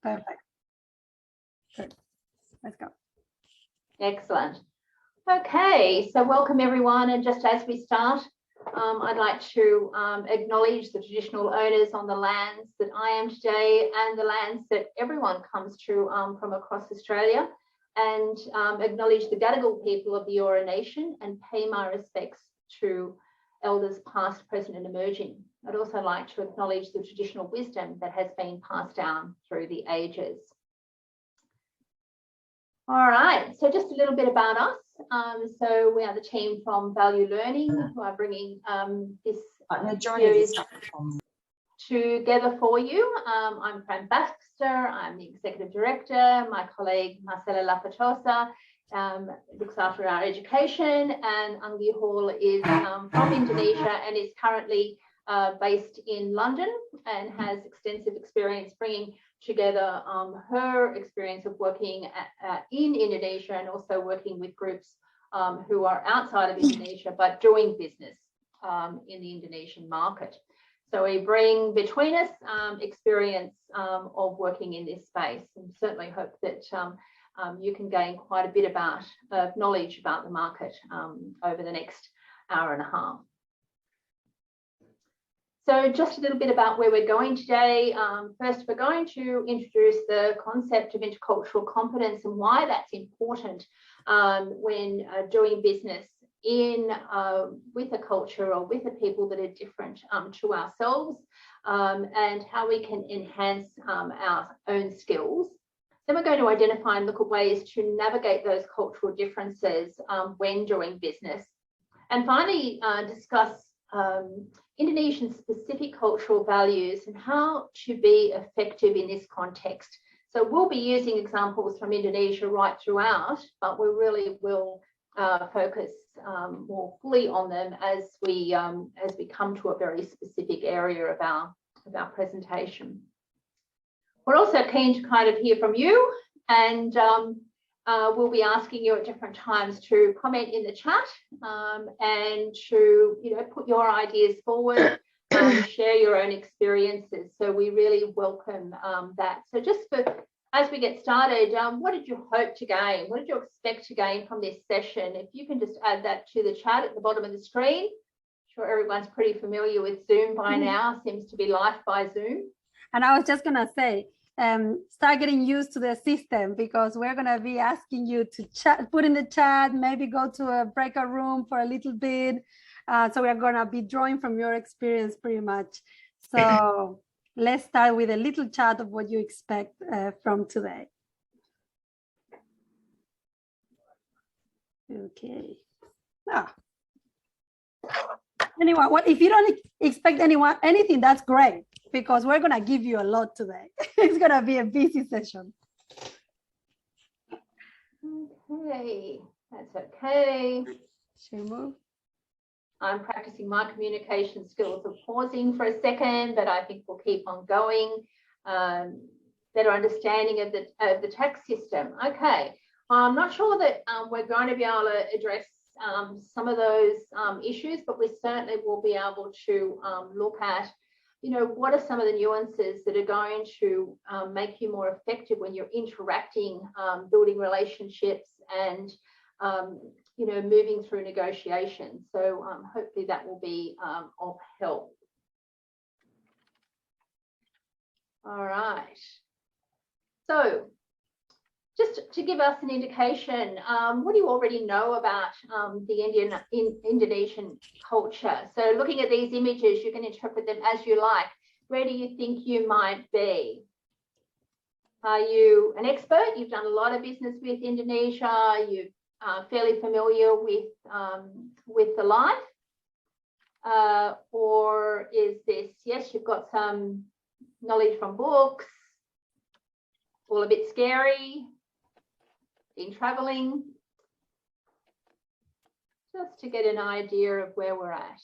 Perfect. Good. Let's go. Excellent. Okay, so welcome everyone. And just as we start, I'd like to acknowledge the traditional owners on the lands that I am today and the lands that everyone comes to from across Australia, and acknowledge the Gadigal people of the Eora Nation and pay my respects to elders past, present and emerging. I'd also like to acknowledge the traditional wisdom that has been passed down through the ages. All right, so just a little bit about us. So we are the team from Value Learning who are bringing this series together for you. I'm Fran Baxter, I'm the Executive Director. My colleague Marcela Lapatosa looks after our education, and Anggi Hall is from Indonesia and is currently based in London and has extensive experience bringing together her experience of working in Indonesia and also working with groups who are outside of Indonesia but doing business in the Indonesian market. So we bring between us experience of working in this space, and certainly hope that you can gain quite a bit about knowledge about the market over the next hour and a half. So just a little bit about where we're going today. First, we're going to introduce the concept of intercultural competence and why that's important when doing business in with a culture or with a people that are different to ourselves, and how we can enhance our own skills. Then we're going to identify and look at ways to navigate those cultural differences when doing business. And finally, discuss Indonesian specific cultural values and how to be effective in this context. So we'll be using examples from Indonesia right throughout, but we really will focus more fully on them as we come to a very specific area of our presentation. We're also keen to kind of hear from you, and we'll be asking you at different times to comment in the chat and to put your ideas forward, share your own experiences. So we really welcome that. So just as we get started, what did you hope to gain? What did you expect to gain from this session? If you can just add that to the chat at the bottom of the screen. I'm sure everyone's pretty familiar with Zoom by now. Seems to be life by Zoom. And I was just going to say, start getting used to the system, because we're going to be asking you to chat, put in the chat, maybe go to a breakout room for a little bit. So we're going to be drawing from your experience pretty much. So let's start with a little chat of what you expect from today. Okay. Anyone, if you don't expect anything, that's great, because we're going to give you a lot today. It's going to be a busy session. Okay, that's okay. Shall we move? I'm practicing my communication skills of pausing for a second, but I think we'll keep on going. Better understanding of the tax system. Okay, I'm not sure that we're going to be able to address some of those issues, but we certainly will be able to look at, what are some of the nuances that are going to make you more effective when you're interacting, building relationships, and moving through negotiations. So hopefully that will be of help. All right. So just to give us an indication, what do you already know about the Indonesian culture? So looking at these images, you can interpret them as you like. Where do you think you might be? Are you an expert? You've done a lot of business with Indonesia. You're fairly familiar with the life. Or is this, yes, you've got some knowledge from books, all a bit scary, been traveling, just to get an idea of where we're at.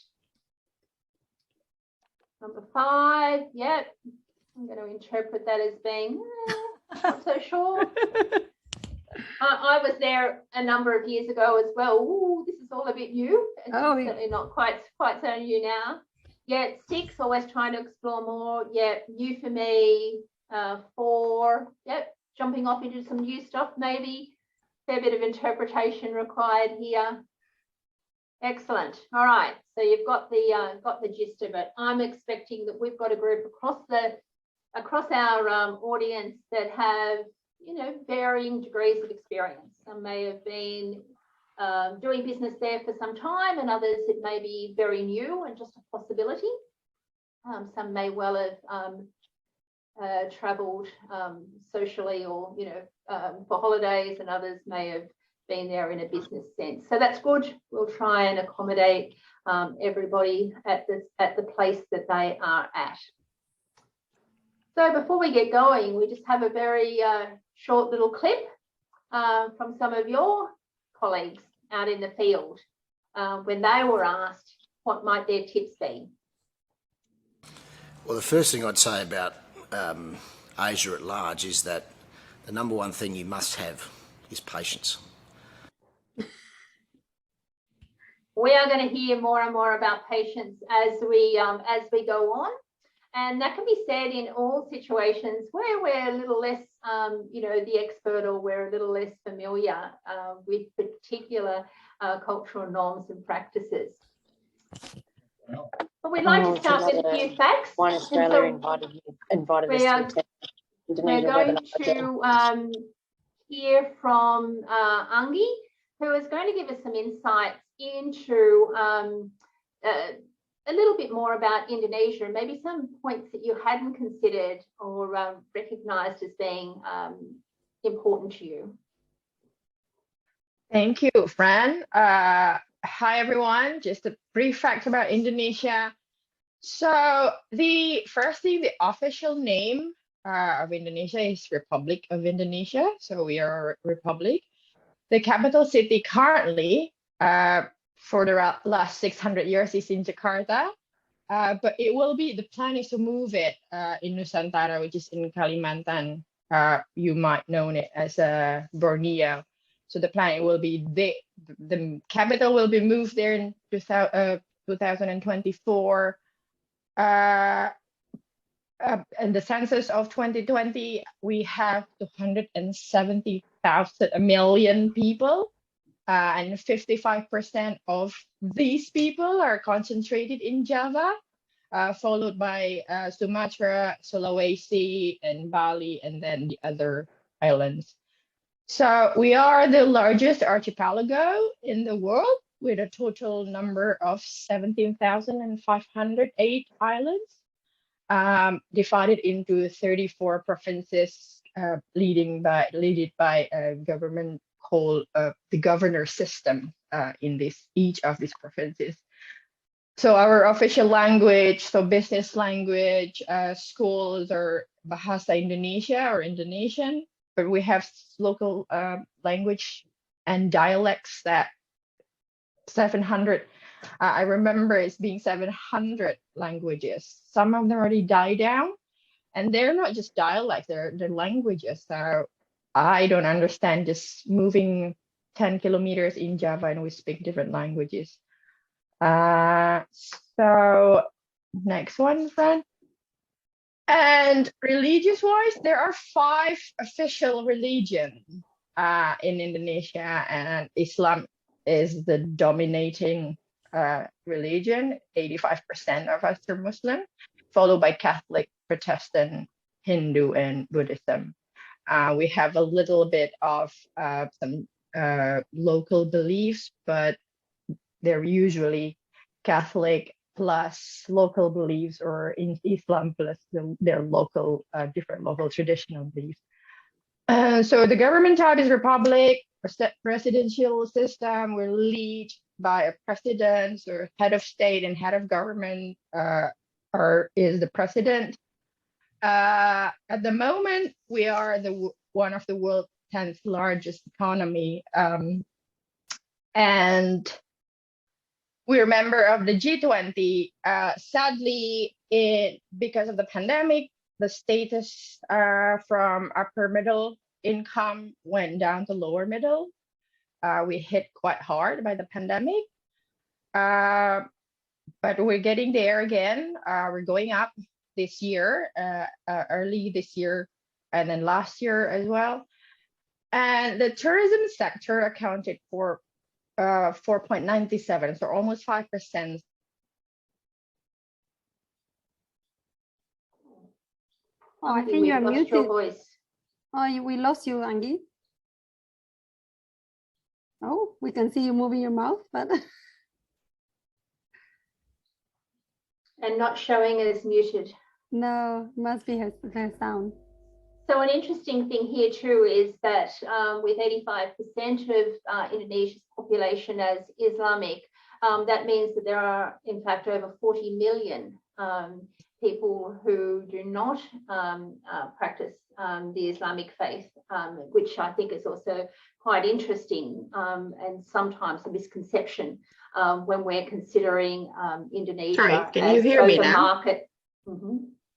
Number 5, yep, I'm going to interpret that as being not so sure. I was there a number of years ago as well. Ooh, this is all a bit new. It's certainly not quite so new now. Yeah, 6, always trying to explore more. Yeah, new for me. 4, or jumping off into some new stuff, maybe. Fair bit of interpretation required here. Excellent. All right. So you've got the gist of it. I'm expecting that we've got a group across our audience that have, you know, varying degrees of experience. Some may have been doing business there for some time, and others it may be very new and just a possibility. Some may well have travelled socially or, you know, for holidays, and others may have been there in a business sense. So that's good. We'll try and accommodate everybody at the place that they are at. So before we get going, we just have a very short little clip from some of your colleagues out in the field when they were asked what might their tips be. Well, the first thing I'd say about Asia at large is that the number one thing you must have is patience. We are going to hear more and more about patience as we go on, and that can be said in all situations where we're a little less, you know, the expert, or we're a little less familiar with particular cultural norms and practices. But we'd like to start with a few facts. Wine Australia invited us to Indonesia. We're going to hear from Angi, who is going to give us some insights into a little bit more about Indonesia, and maybe some points that you hadn't considered or recognised as being important to you. Thank you, Fran. Hi, everyone. Just a brief fact about Indonesia. So the official name of Indonesia is Republic of Indonesia. So we are a republic. The capital city currently for the last 600 years is in Jakarta. But the plan is to move it in Nusantara, which is in Kalimantan. You might know it as Borneo. So the plan will be the capital will be moved there in 2024. In the census of 2020, we have 270 million people, and 55% of these people are concentrated in Java, followed by Sumatra, Sulawesi, and Bali, and then the other islands. So we are the largest archipelago in the world, with a total number of 17,508 islands, divided into 34 provinces, led by a government called the governor system in each of these provinces. So our official language, so business language, schools are Bahasa Indonesia or Indonesian, but we have local language and dialects that 700. I remember it's being 700 languages. Some of them already died down, and they're not just dialects; they're languages. So I don't understand just moving 10 kilometers in Java and we speak different languages. So next one, friend. And religious-wise, there are 5 official religions in Indonesia, and Islam is the dominating religion. 85% of us are Muslim, followed by Catholic, Protestant, Hindu, and Buddhism. We have a little bit of some local beliefs, but they're usually Catholic plus local beliefs, or in Islam plus their local, different local traditional beliefs. So the government type is republic, presidential system. We're led by a president, or head of state and head of government is the president. At the moment, we are one of the world's 10th largest economy, and we're a member of the G20. Sadly, because of the pandemic, the status from upper middle income went down to lower middle. We hit quite hard by the pandemic, but we're getting there again. We're going up this year. Early this year, and then last year as well. And the tourism sector accounted for 4.97, so almost 5%. Oh, I think you're muted. Your voice. Oh, we lost you, Angie. Oh, we can see you moving your mouth, but and not showing as muted. no, must be her sound. So an interesting thing here too is that with 85% of Indonesia's population as Islamic, that means that there are in fact over 40 million people who do not practice the Islamic faith, which I think is also quite interesting and sometimes a misconception when we're considering Indonesia. Sorry, can you hear me now? Market.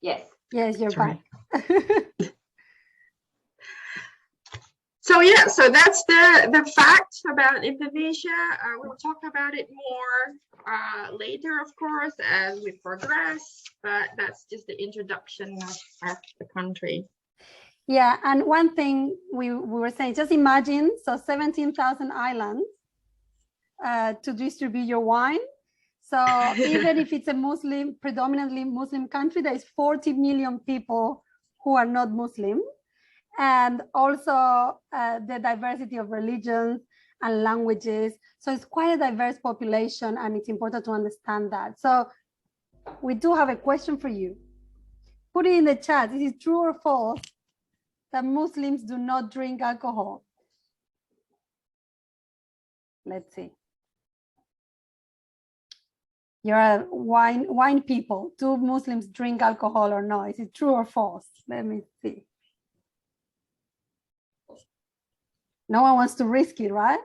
Yes. Yes, you're Sorry. back. So yeah, so that's the fact about Indonesia. We'll talk about it more later, of course, as we progress, but that's just the introduction of the country. Yeah, and one thing we were saying, just imagine, so 17,000 islands to distribute your wine. So even if it's a Muslim, predominantly Muslim country, there is 40 million people who are not Muslim. And also the diversity of religions and languages. So it's quite a diverse population, and it's important to understand that. So we do have a question for you. Put it in the chat. Is it true or false that Muslims do not drink alcohol? Let's see. You're a wine people. Do Muslims drink alcohol or no? Is it true or false? Let me see. No one wants to risk it, right?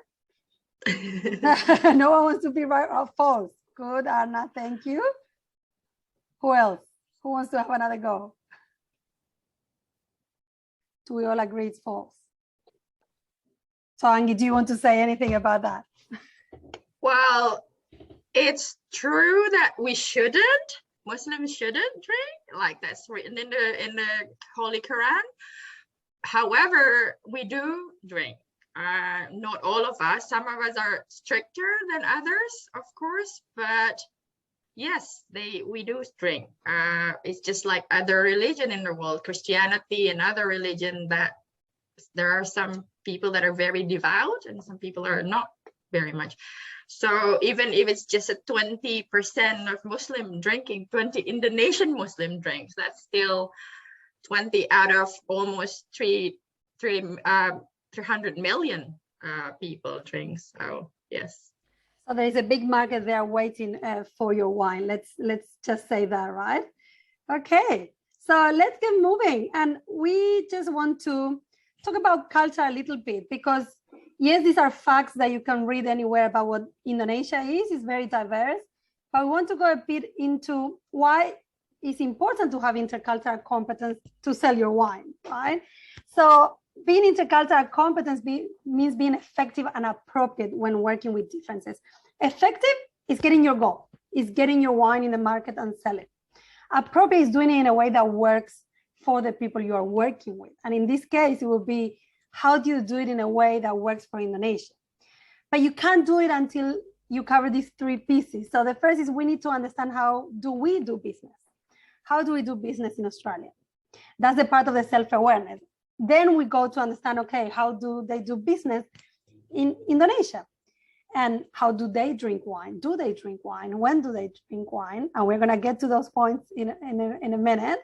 No one wants to be right or false. Good, Anna, thank you. Who else? Who wants to have another go? Do we all agree it's false? So Angie, do you want to say anything about that? Well, it's true that we shouldn't. Muslims shouldn't drink, like that's written in the Holy Quran. However, we do drink. Not all of us. Some of us are stricter than others, of course, but yes, we do drink. It's just like other religion in the world, Christianity and other religion, that there are some people that are very devout and some people are not very much. So even if it's just a 20% of Muslim drinking, 20 Indonesian Muslim drinks, that's still 20 out of almost 300 million people drink. So yes. So there is a big market there waiting for your wine. Let's just say that, right? Okay, so let's get moving. And we just want to talk about culture a little bit, because yes, these are facts that you can read anywhere about what Indonesia is. It's very diverse, but we want to go a bit into why it's important to have intercultural competence to sell your wine, right? So being intercultural competence means being effective and appropriate when working with differences. Effective is getting your goal, is getting your wine in the market and sell it. Appropriate is doing it in a way that works for the people you are working with. And in this case, it will be, how do you do it in a way that works for Indonesia? But you can't do it until you cover these three pieces. So the first is we need to understand, how do we do business? How do we do business in Australia? That's the part of the self-awareness. Then we go to understand, okay, how do they do business in Indonesia? And how do they drink wine? Do they drink wine? When do they drink wine? And we're going to get to those points in a minute.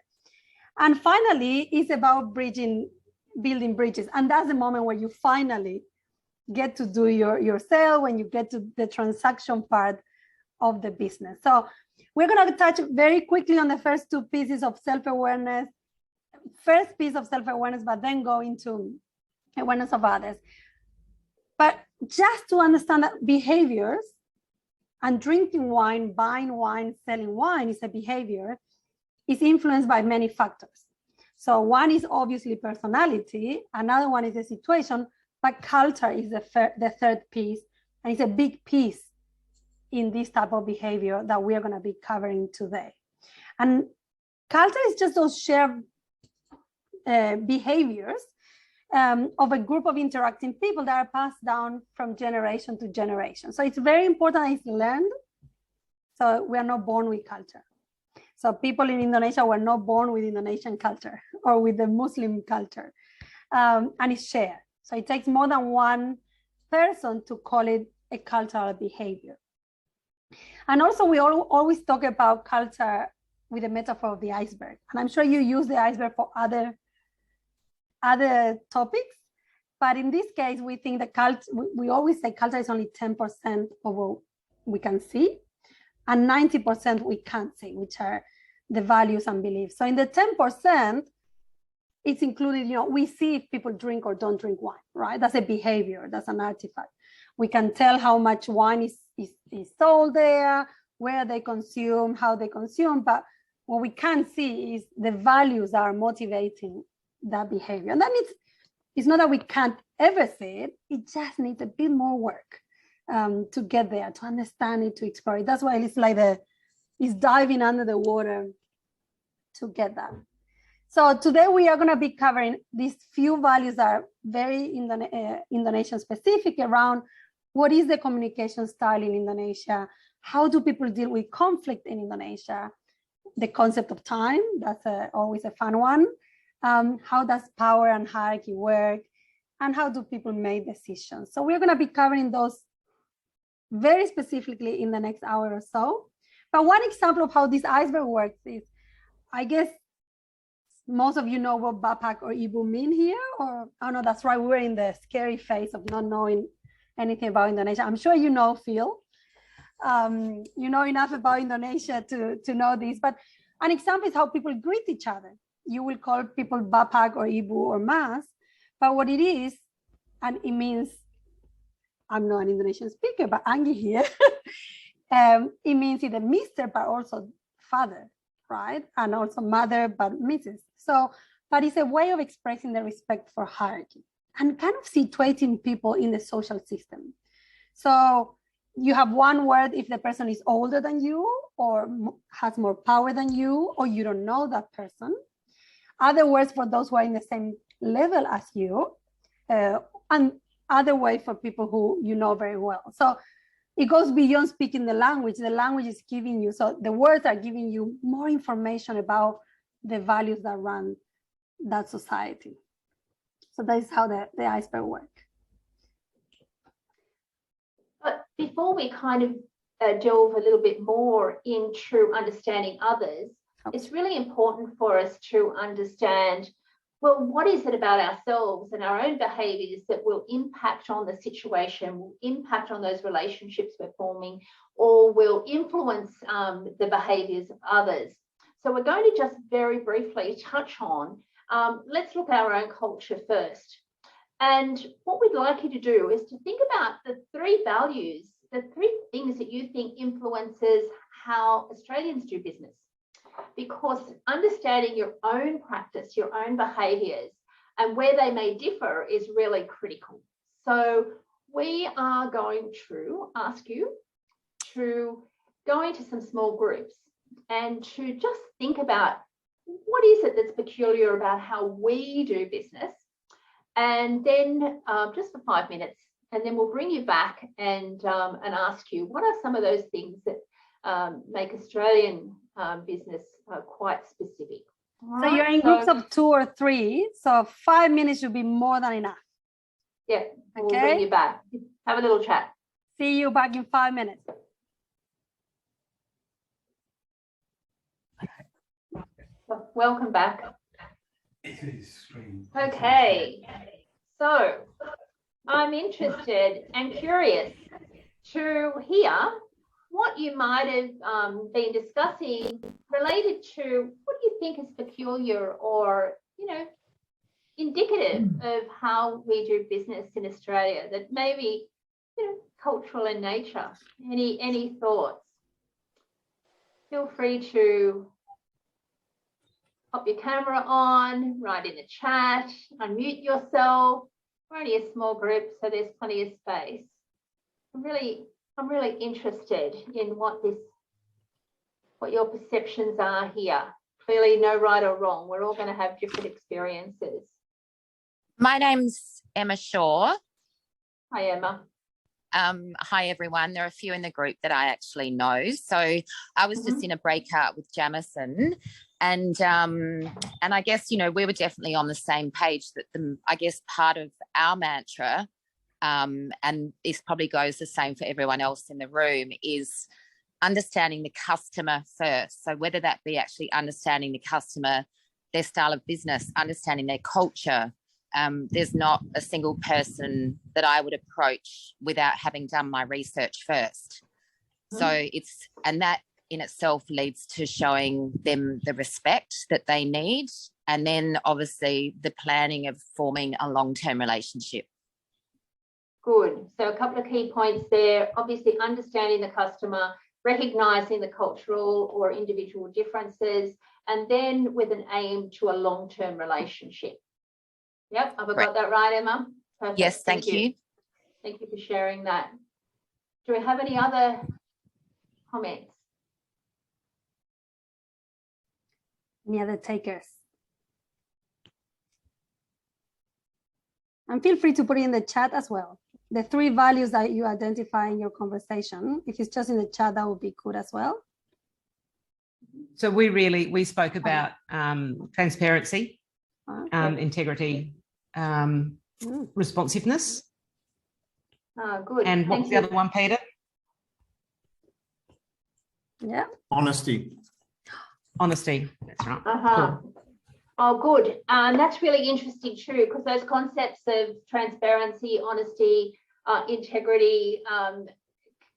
And finally, it's about building bridges. And that's the moment where you finally get to do your sale, when you get to the transaction part of the business. So we're going to touch very quickly on the first two pieces of self-awareness. First piece of self-awareness, but then go into awareness of others. But just to understand that behaviors and drinking wine, buying wine, selling wine is a behavior, is influenced by many factors. So one is obviously personality, another one is the situation, but culture is the third piece, and it's a big piece in this type of behavior that we are going to be covering today. And culture is just those shared behaviors of a group of interacting people that are passed down from generation to generation. So it's very important it's learned. So we are not born with culture. So people in Indonesia were not born with Indonesian culture or with the Muslim culture. And it's shared. So it takes more than one person to call it a cultural behavior. And also we always talk about culture with the metaphor of the iceberg. And I'm sure you use the iceberg for other topics. But in this case, we think that we always say culture is only 10% of what we can see, and 90% we can't see, which are the values and beliefs. So in the 10%, it's included, we see if people drink or don't drink wine, right? That's a behavior, that's an artifact. We can tell how much wine is sold there, where they consume, how they consume, but what we can't see is the values that are motivating that behavior. And then it's not that we can't ever see it just needs a bit more work to get there, to understand it, to explore it. That's why it's like it's diving under the water to get that. So today we are going to be covering these few values that are very Indonesian specific around what is the communication style in Indonesia, how do people deal with conflict in Indonesia, the concept of time, that's always a fun one, how does power and hierarchy work, and how do people make decisions. So we're going to be covering those very specifically in the next hour or so. But one example of how this iceberg works is, I guess most of you know what Bapak or Ibu mean here, or, oh no, that's right, we're in the scary phase of not knowing anything about Indonesia. I'm sure you know Phil. You know enough about Indonesia to know this, but an example is how people greet each other. You will call people Bapak or Ibu or Mas, but what it is, and it means, I'm not an Indonesian speaker, but Anggi here, it means either Mr., but also father, right? And also mother, but Mrs. So, but it's a way of expressing the respect for hierarchy and kind of situating people in the social system. So you have one word if the person is older than you or has more power than you, or you don't know that person. Other words for those who are in the same level as you, and other way for people who you know very well. So it goes beyond speaking the language. The language is giving you, so the words are giving you more information about the values that run that society. So that is how the iceberg works. But before we kind of delve a little bit more into understanding others, it's really important for us to understand, well, what is it about ourselves and our own behaviours that will impact on the situation, will impact on those relationships we're forming, or will influence the behaviours of others. So we're going to just very briefly touch on, let's look at our own culture first. And what we'd like you to do is to think about the three values, the three things that you think influences how Australians do business. Because understanding your own practice, your own behaviours, and where they may differ is really critical. So we are going to ask you to go into some small groups and to just think about what is it that's peculiar about how we do business, and then just for 5 minutes, and then we'll bring you back and ask you what are some of those things that make Australian business quite specific. So you're in groups of 2 or 3, so 5 minutes should be more than enough. Yeah, we'll bring you back. Have a little chat. See you back in 5 minutes. Welcome back. Okay, so I'm interested and curious to hear what you might have been discussing related to what do you think is peculiar or, indicative of how we do business in Australia that may be, cultural in nature. Any thoughts? Feel free to pop your camera on, write in the chat, unmute yourself. We're only a small group, so there's plenty of space. I'm really interested in what your perceptions are here. clearly no right or wrong. We're all going to have different experiences. My name's Emma Shaw. Hi, Emma. Hi, everyone. There are a few in the group that I actually know. So I was just in a breakout with Jamison, and I guess, you know, we were definitely on the same page that I guess part of our mantra, and this probably goes the same for everyone else in the room, is understanding the customer first. So whether that be actually understanding the customer, their style of business, understanding their culture. There's not a single person that I would approach without having done my research first. So and that in itself leads to showing them the respect that they need, and then obviously the planning of forming a long-term relationship. Good. So a couple of key points there. Obviously, understanding the customer, recognising the cultural or individual differences, and then with an aim to a long-term relationship. Yep, have I got that right, Emma? Perfect. Yes, thank you. Thank you for sharing that. Do we have any other comments? Any other takers? And feel free to put it in the chat as well. The 3 values that you identify in your conversation, if it's just in the chat, that would be good as well. So we spoke about transparency, integrity, responsiveness. Good. And what's the other one, Peter? Yeah. Honesty. Honesty. That's right. Cool. Oh, good. That's really interesting too, because those concepts of transparency, honesty, integrity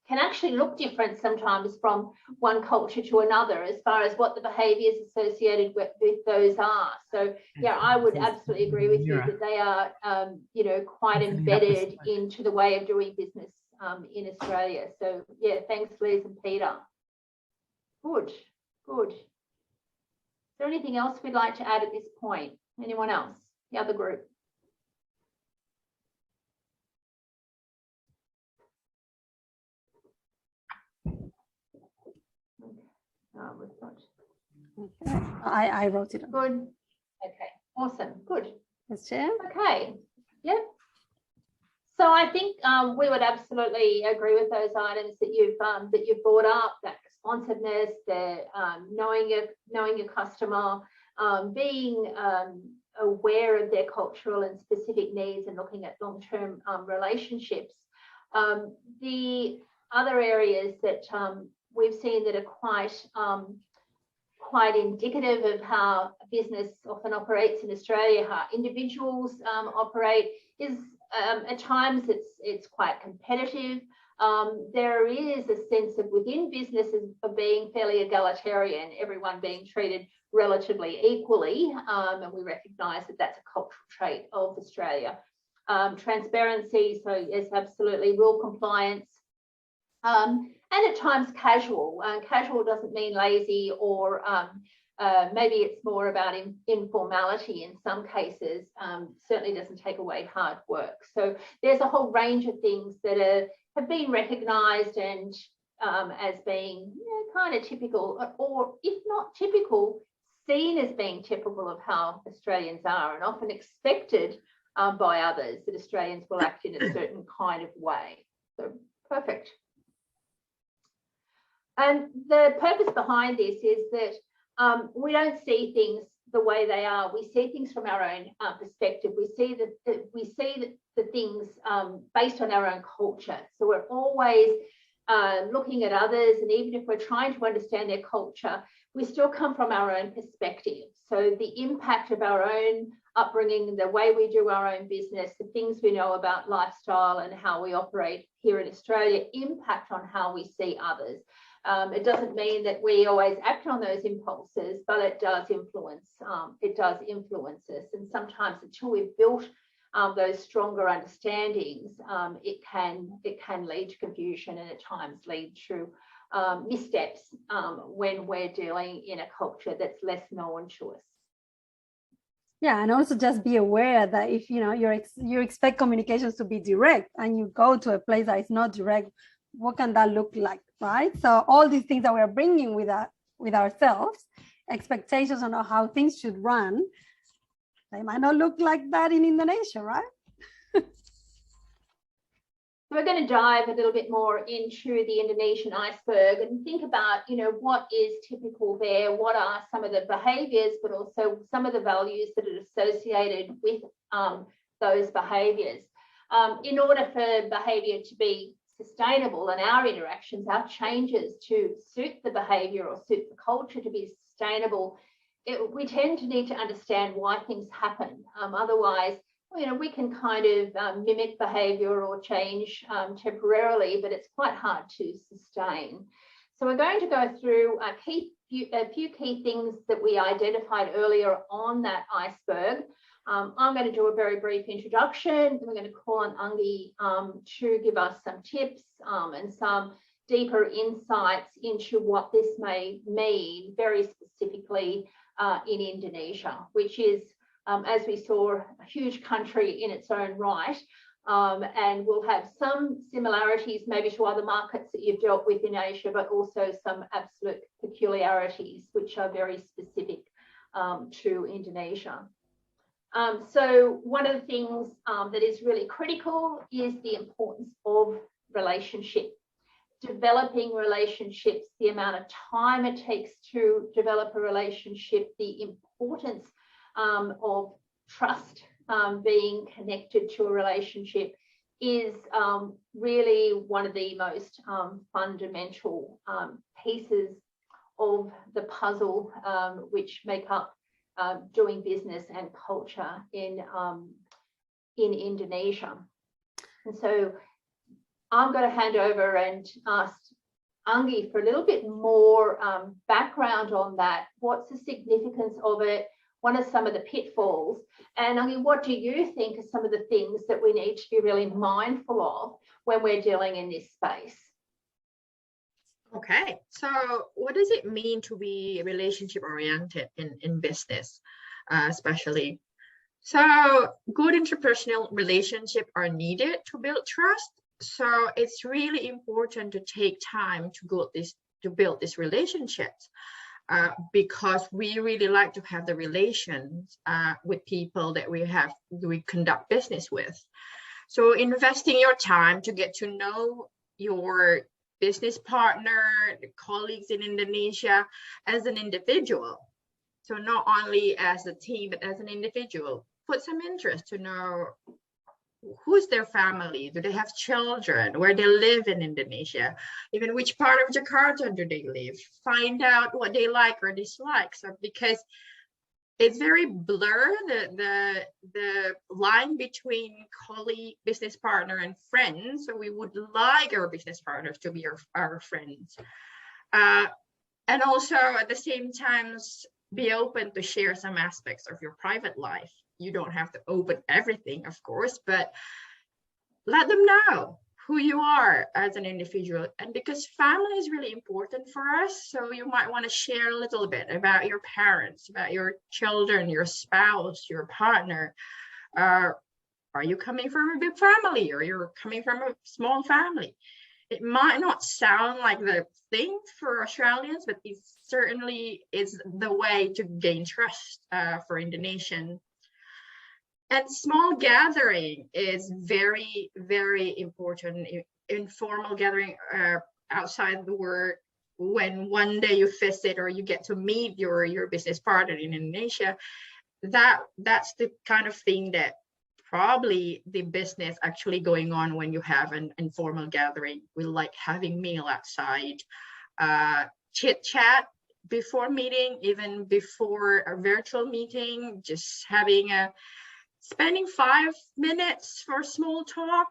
can actually look different sometimes from one culture to another as far as what the behaviours associated with those are. So yeah, I would absolutely agree with you that they are, you know, quite embedded into the way of doing business in Australia. So yeah, thanks, Liz and Peter. Good, good. Is there anything else we'd like to add at this point? Anyone else? The other group? Okay. I wrote it. Good. Okay. Awesome. Good. Yes, Chair. Okay. Yep. So I think we would absolutely agree with those items that you've brought up. That responsiveness, the knowing your customer, being aware of their cultural and specific needs, and looking at long-term relationships. The other areas that we've seen that are quite indicative of how business often operates in Australia, how individuals operate, is at times it's quite competitive. There is a sense of within businesses of being fairly egalitarian, everyone being treated relatively equally, and we recognise that that's a cultural trait of Australia. Transparency, so yes, absolutely, rule compliance, and at times casual. Casual doesn't mean lazy, or maybe it's more about informality in some cases. Certainly doesn't take away hard work. So there's a whole range of things that have been recognised and as being, you know, kind of typical, or if not typical, seen as being typical of how Australians are, and often expected by others that Australians will act in a certain kind of way. So perfect. And the purpose behind this is that we don't see things the way they are. We see things from our own perspective. We see the things based on our own culture. So we're always looking at others, and even if we're trying to understand their culture, we still come from our own perspective. So the impact of our own upbringing, the way we do our own business, the things we know about lifestyle and how we operate here in Australia impact on how we see others. It doesn't mean that we always act on those impulses, but it does influence. It does influence us, and sometimes until we've built those stronger understandings, it can lead to confusion, and at times lead to missteps when we're dealing in a culture that's less known to us. Yeah, and also just be aware that if you expect communications to be direct, and you go to a place that is not direct, what can that look like, right? So all these things that we're bringing with ourselves expectations on how things should run, they might not look like that in Indonesia, right? We're going to dive a little bit more into the Indonesian iceberg and think about, what is typical there, what are some of the behaviours, but also some of the values that are associated with those behaviours. In order for behaviour to be sustainable and our interactions, our changes to suit the behaviour or suit the culture to be sustainable, we tend to need to understand why things happen. Otherwise, we can kind of mimic behaviour or change temporarily, but it's quite hard to sustain. So we're going to go through a few key things that we identified earlier on that iceberg. I'm going to do a very brief introduction, and we're going to call on Anggi to give us some tips and some deeper insights into what this may mean very specifically in Indonesia, which is, as we saw, a huge country in its own right, and will have some similarities maybe to other markets that you've dealt with in Asia, but also some absolute peculiarities which are very specific to Indonesia. So one of the things that is really critical is the importance of relationship. Developing relationships, the amount of time it takes to develop a relationship, the importance of trust being connected to a relationship is really one of the most fundamental pieces of the puzzle which make up doing business and culture in Indonesia. And so I'm going to hand over and ask Anggi for a little bit more background on that. What's the significance of it? What are some of the pitfalls? And Anggi, what do you think are some of the things that we need to be really mindful of when we're dealing in this space? Okay, so what does it mean to be relationship oriented in business, especially? So good interpersonal relationships are needed to build trust. So it's really important to take time to build these relationships because we really like to have the relations with people that we conduct business with. So investing your time to get to know your business partner, the colleagues in Indonesia as an individual. So not only as a team, but as an individual. Put some interest to know who's their family, do they have children, where they live in Indonesia, even which part of Jakarta do they live, find out what they like or dislike. So because it's very blurred, the line between colleague, business partner, and friends. So we would like our business partners to be our friends. And also at the same time, be open to share some aspects of your private life. You don't have to open everything, of course, but let them know who you are as an individual. And because family is really important for us, so you might want to share a little bit about your parents, about your children, your spouse, your partner. Are you coming from a big family or you're coming from a small family? It might not sound like the thing for Australians, but it certainly is the way to gain trust for Indonesian. And small gathering is very, very important. Informal gathering outside the work, when one day you visit or you get to meet your business partner in Indonesia, that's the kind of thing that probably the business actually going on when you have an informal gathering. We like having meal outside, chit chat before meeting, even before a virtual meeting, just spending 5 minutes for small talk.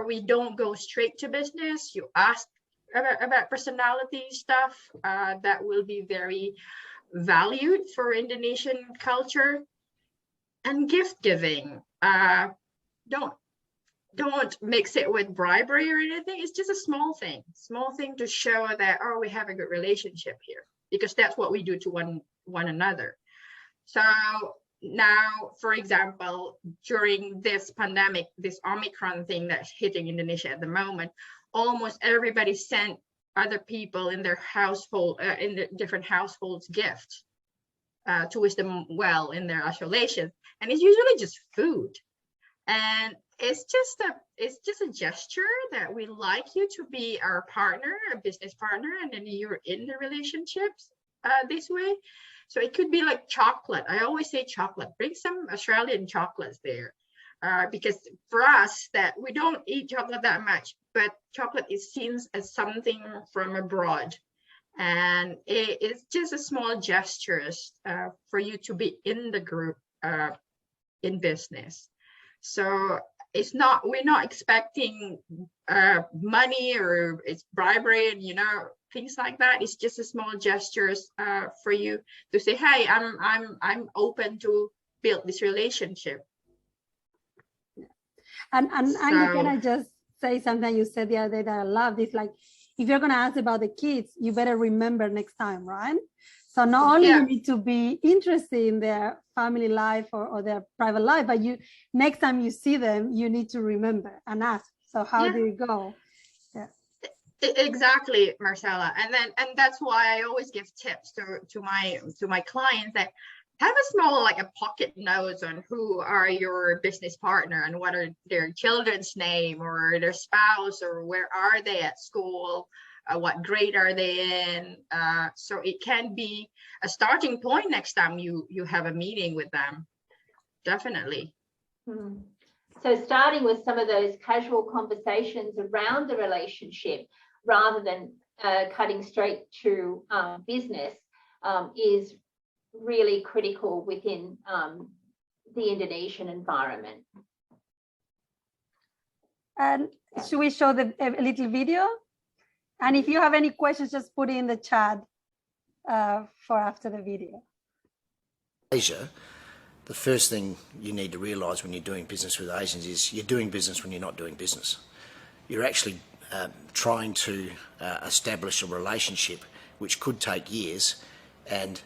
We don't go straight to business. You ask about personality stuff that will be very valued for Indonesian culture. And gift giving. Don't mix it with bribery or anything. It's just a small thing to show that, oh, we have a good relationship here, because that's what we do to one another. So now, for example, during this pandemic, this Omicron thing that's hitting Indonesia at the moment, almost everybody sent other people in their household, in the different households, gifts. to wish them well in their isolation, and it's usually just food. And it's just a gesture that we like you to be our partner, a business partner, and then you're in the relationships this way. So it could be like chocolate. I always say chocolate. Bring some Australian chocolates there, because for us that we don't eat chocolate that much, but chocolate is seen as something from abroad, and it's just a small gestures for you to be in the group in business. So it's not, we're not expecting money or it's bribery and, you know, things like that. It's just a small gestures for you to say, hey, I'm open to build this relationship. And can I just say something you said the other day that I love? This, like, if you're going to ask about the kids, you better remember next time, right? So not only you need to be interested in their family life or their private life, but you, next time you see them, you need to remember and ask, so how do you go? Yeah. Exactly, Marcella. And that's why I always give tips to my clients that have a small, like a pocket notes on who are your business partner and what are their children's name or their spouse, or where are they at school, what grade are they in, so it can be a starting point next time you have a meeting with them. Definitely. So starting with some of those casual conversations around the relationship rather than cutting straight to business is really critical within the Indonesian environment. And should we show a little video? And if you have any questions, just put it in the chat for after the video. Asia, the first thing you need to realise when you're doing business with Asians is you're doing business when you're not doing business. You're actually trying to establish a relationship which could take years, and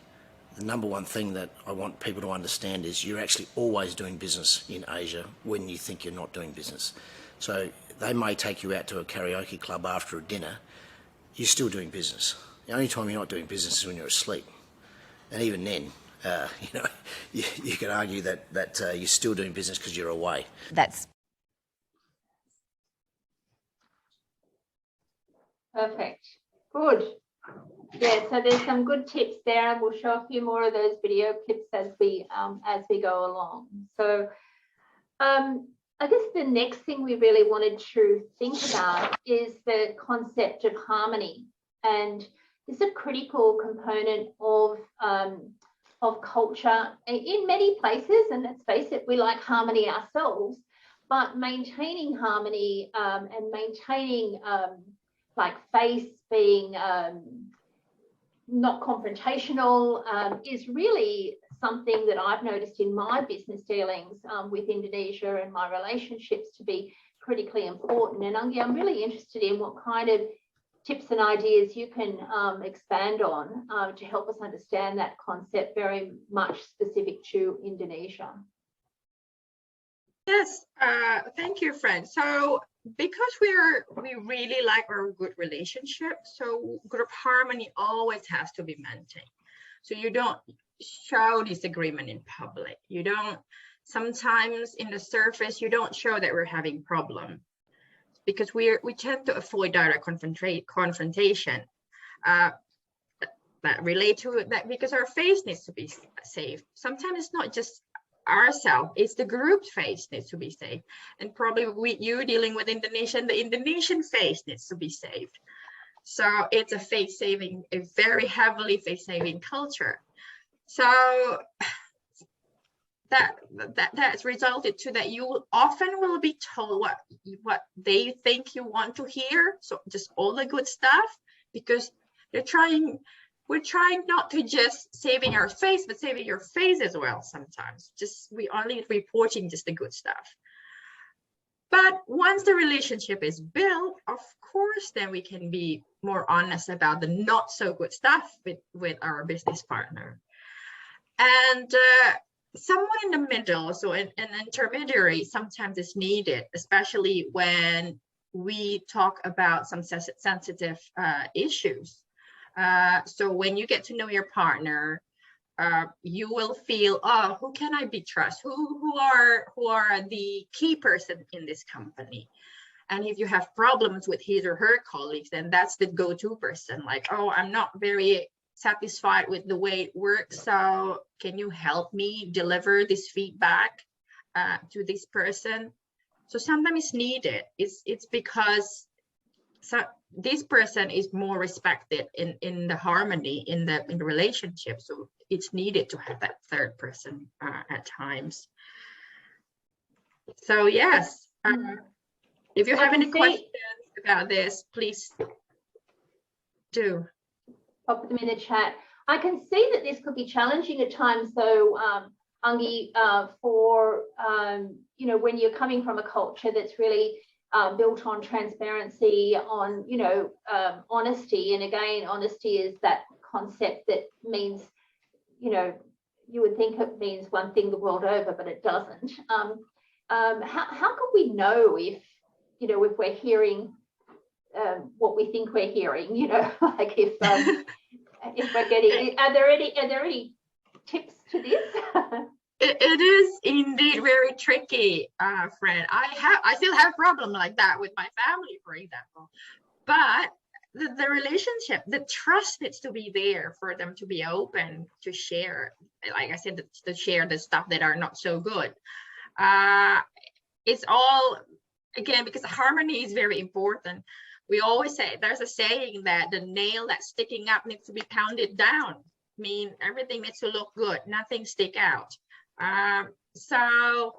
the number one thing that I want people to understand is you're actually always doing business in Asia when you think you're not doing business. So they may take you out to a karaoke club after a dinner, you're still doing business. The only time you're not doing business is when you're asleep. And even then, you know, you can argue that you're still doing business because you're away. That's perfect. Good. Yeah, so there's some good tips there, and we'll show a few more of those video clips as we go along. So I guess the next thing we really wanted to think about is the concept of harmony, and it's a critical component of culture in many places. And let's face it, we like harmony ourselves, but maintaining harmony and maintaining like face being not confrontational is really something that I've noticed in my business dealings with Indonesia and my relationships to be critically important. And Angie, I'm really interested in what kind of tips and ideas you can expand on to help us understand that concept, very much specific to Indonesia. Yes, thank you, friend. So because we really like our good relationship, so group harmony always has to be maintained. So you don't show disagreement in public. You don't, sometimes in the surface, you don't show that we're having problem, because we tend to avoid direct confrontation that relate to that, because our face needs to be safe. Sometimes it's not just ourselves, it's the group's face needs to be safe. And probably with you dealing with Indonesian, the Indonesian face needs to be saved. So it's a face saving, a very heavily face saving culture. So that's resulted to that you often will be told what they think you want to hear. So just all the good stuff, because we're trying not to just saving our face, but saving your face as well. Sometimes just we only reporting just the good stuff. But once the relationship is built, of course, then we can be more honest about the not so good stuff with our business partner. And someone in the middle, so an intermediary sometimes is needed, especially when we talk about some sensitive issues. So when you get to know your partner, you will feel, oh, who can I be trust? Who are the key person in this company? And if you have problems with his or her colleagues, then that's the go-to person. Like, oh, I'm not very satisfied with the way it works. So can you help me deliver this feedback to this person? So sometimes it's needed. It's because this person is more respected in the harmony in the relationship. So it's needed to have that third person at times. So yes, if you have any questions about this, please do. Pop them in the chat. I can see that this could be challenging at times, though, Angi, for you know, when you're coming from a culture that's really built on transparency, on honesty, and again, honesty is that concept that means, you know, you would think it means one thing the world over, but it doesn't. How can we know if, you know, if we're hearing what we think we're hearing, you know, like if we're getting, are there any tips to this? It is indeed very tricky, friend. I still have a problem like that with my family, for example. But the relationship, the trust needs to be there for them to be open to share. Like I said, to share the stuff that are not so good. It's all, again, because harmony is very important. We always say, there's a saying that the nail that's sticking up needs to be pounded down. I mean, everything needs to look good, nothing stick out. So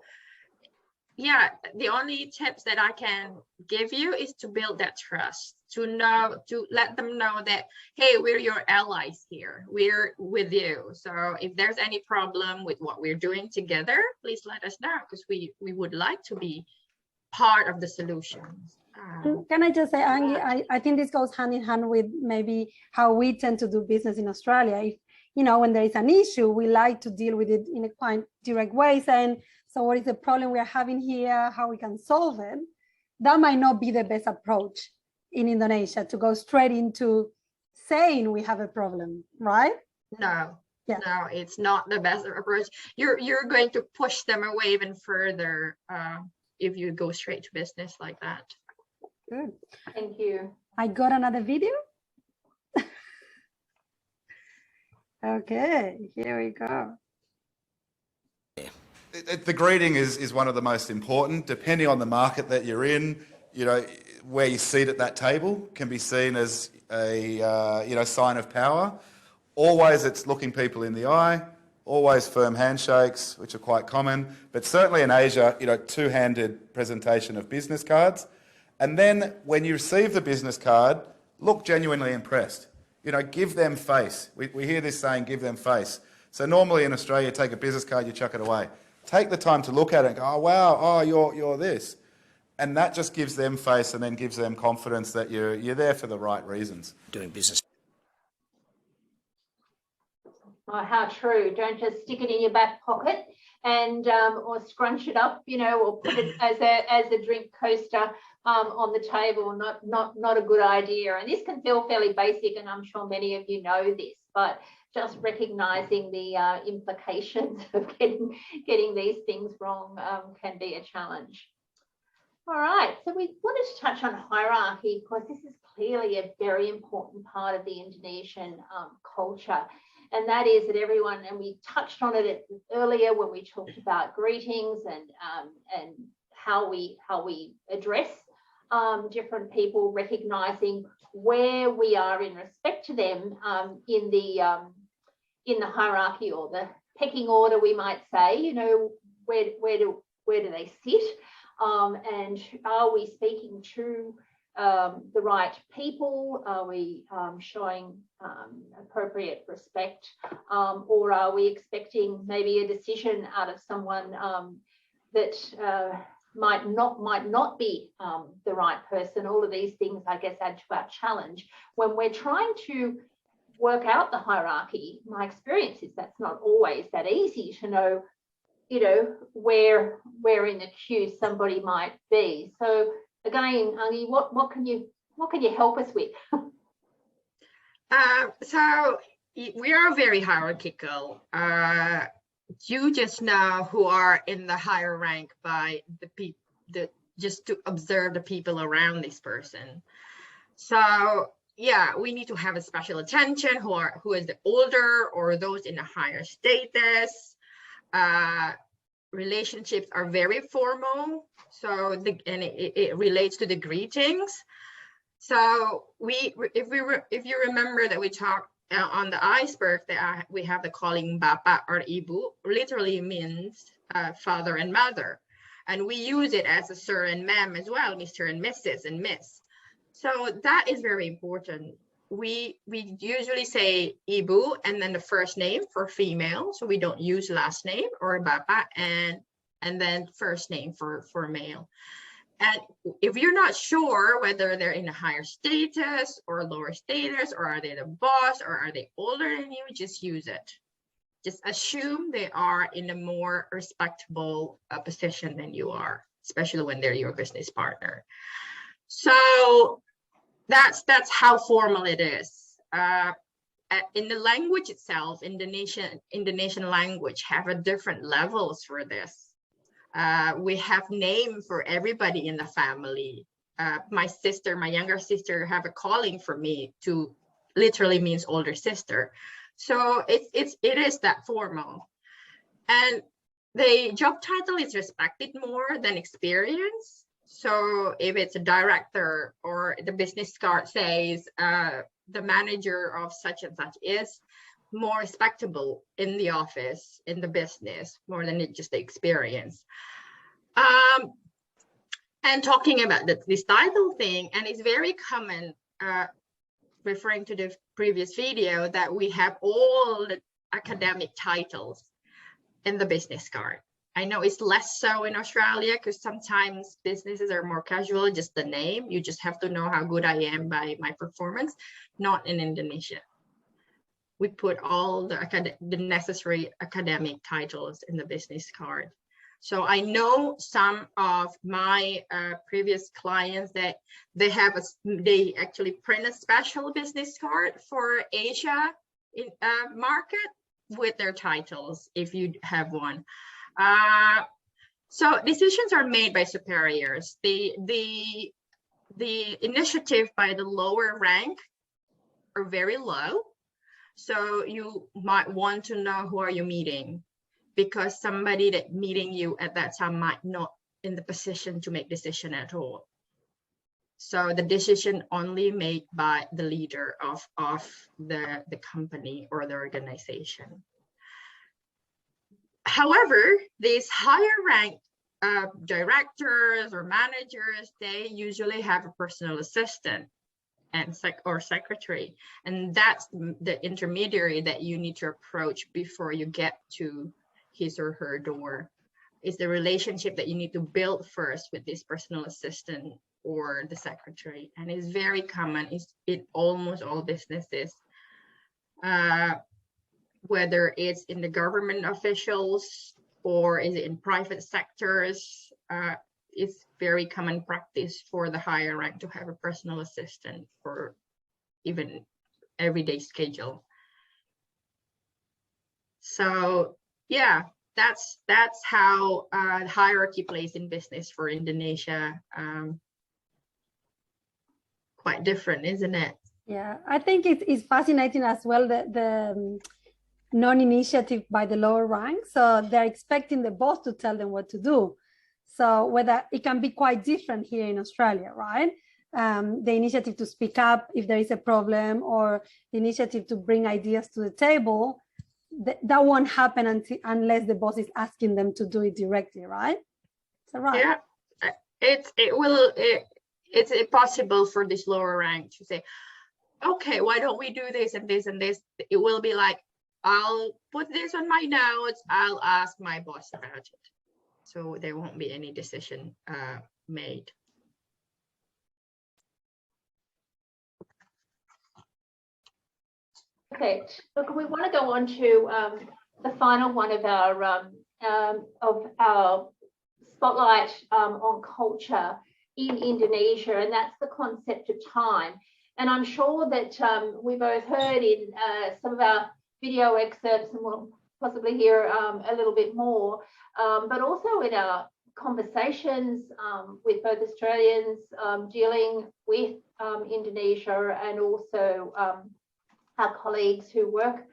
yeah, the only tips that I can give you is to build that trust, to let them know that, hey, we're your allies here, we're with you. So if there's any problem with what we're doing together, please let us know, because we would like to be part of the solutions. Can I just say, Angi, I think this goes hand in hand with maybe how we tend to do business in Australia. If, you know, when there is an issue, we like to deal with it in a quite direct way, saying, so what is the problem we're having here, how we can solve it? That might not be the best approach in Indonesia, to go straight into saying we have a problem, right? No, yeah. No, it's not the best approach. You're going to push them away even further if you go straight to business like that. Good. Thank you. I got another video. Okay, here we go. The greeting is one of the most important. Depending on the market that you're in, you know, where you sit at that table can be seen as a sign of power. Always it's looking people in the eye. Always firm handshakes, which are quite common. But certainly in Asia, you know, two-handed presentation of business cards. And then when you receive the business card, look genuinely impressed. You know, give them face. We hear this saying, give them face. So normally in Australia, you take a business card, you chuck it away. Take the time to look at it and go, oh, wow, oh, you're this. And that just gives them face and then gives them confidence that you're there for the right reasons. Doing business. Oh, how true. Don't just stick it in your back pocket and or scrunch it up, you know, or put it as a drink coaster on the table. Not a good idea. And this can feel fairly basic, and I'm sure many of you know this, but just recognizing the implications of getting these things wrong can be a challenge. All right, so we wanted to touch on hierarchy, because this is clearly a very important part of the Indonesian culture. And that is that everyone, and we touched on it earlier when we talked about greetings and how we address different people, recognizing where we are in respect to them in the hierarchy, or the pecking order, we might say. You know, where do they sit, and are we speaking to the right people? Are we showing appropriate respect, or are we expecting maybe a decision out of someone that might not be the right person? All of these things, I guess, add to our challenge when we're trying to work out the hierarchy. My experience is that's not always that easy to know, you know, where in the queue somebody might be. So again, Angi, what can you help us with? So we are very hierarchical. You just know who are in the higher rank by the people, just to observe the people around this person. So yeah, we need to have a special attention who is the older or those in a higher status. Relationships are very formal, so it relates to the greetings. So if you remember that we talked on the iceberg that we have the calling Bapak or Ibu, literally means father and mother, and we use it as a sir and ma'am as well, Mr. and Mrs. and Miss. So that is very important. We usually say Ibu and then the first name for female, so we don't use last name, or Bapak and then first name for male. And if you're not sure whether they're in a higher status or lower status, or are they the boss, or are they older than you, just use it. Just assume they are in a more respectable position than you are, especially when they're your business partner. So that's how formal it is. In the language itself, Indonesian language have a different levels for this. We have name for everybody in the family. My younger sister, have a calling for me to literally means older sister. So it is that formal. And the job title is respected more than experience. So if it's a director, or the business card says the manager of such and such, is more respectable in the office, in the business, more than just the experience. And talking about this title thing, and it's very common, referring to the previous video, that we have all the academic titles in the business card. I know it's less so in Australia, because sometimes businesses are more casual, just the name. You just have to know how good I am by my performance. Not in Indonesia. We put all the necessary academic titles in the business card. So I know some of my previous clients that they actually print a special business card for Asia market with their titles, if you have one. So decisions are made by superiors. The initiative by the lower rank are very low. So you might want to know who are you meeting, because somebody that meeting you at that time might not in the position to make decision at all. So the decision only made by the leader of the company or the organization. However, these higher ranked directors or managers, they usually have a personal assistant and secretary, and that's the intermediary that you need to approach before you get to his or her door. Is the relationship that you need to build first with this personal assistant or the secretary, and it's very common. It's in almost all businesses, whether it's in the government officials or is it in private sectors. It's very common practice for the higher rank to have a personal assistant for even everyday schedule. So yeah, that's how hierarchy plays in business for Indonesia. Quite different, isn't it? Yeah, I think it's fascinating as well, the non-initiative by the lower rank. So they're expecting the boss to tell them what to do. So whether it can be quite different here in Australia, right? The initiative to speak up if there is a problem, or the initiative to bring ideas to the table, that won't happen unless the boss is asking them to do it directly, right? So right. Yeah, it's impossible for this lower rank to say, okay, why don't we do this and this and this? It will be like, I'll put this on my notes, I'll ask my boss about it. So there won't be any decision made. Perfect. Look, we want to go on to the final one of our spotlight on culture in Indonesia, and that's the concept of time. And I'm sure that we both heard in some of our video excerpts, and we'll possibly hear a little bit more, but also in our conversations with both Australians dealing with Indonesia, and also our colleagues who work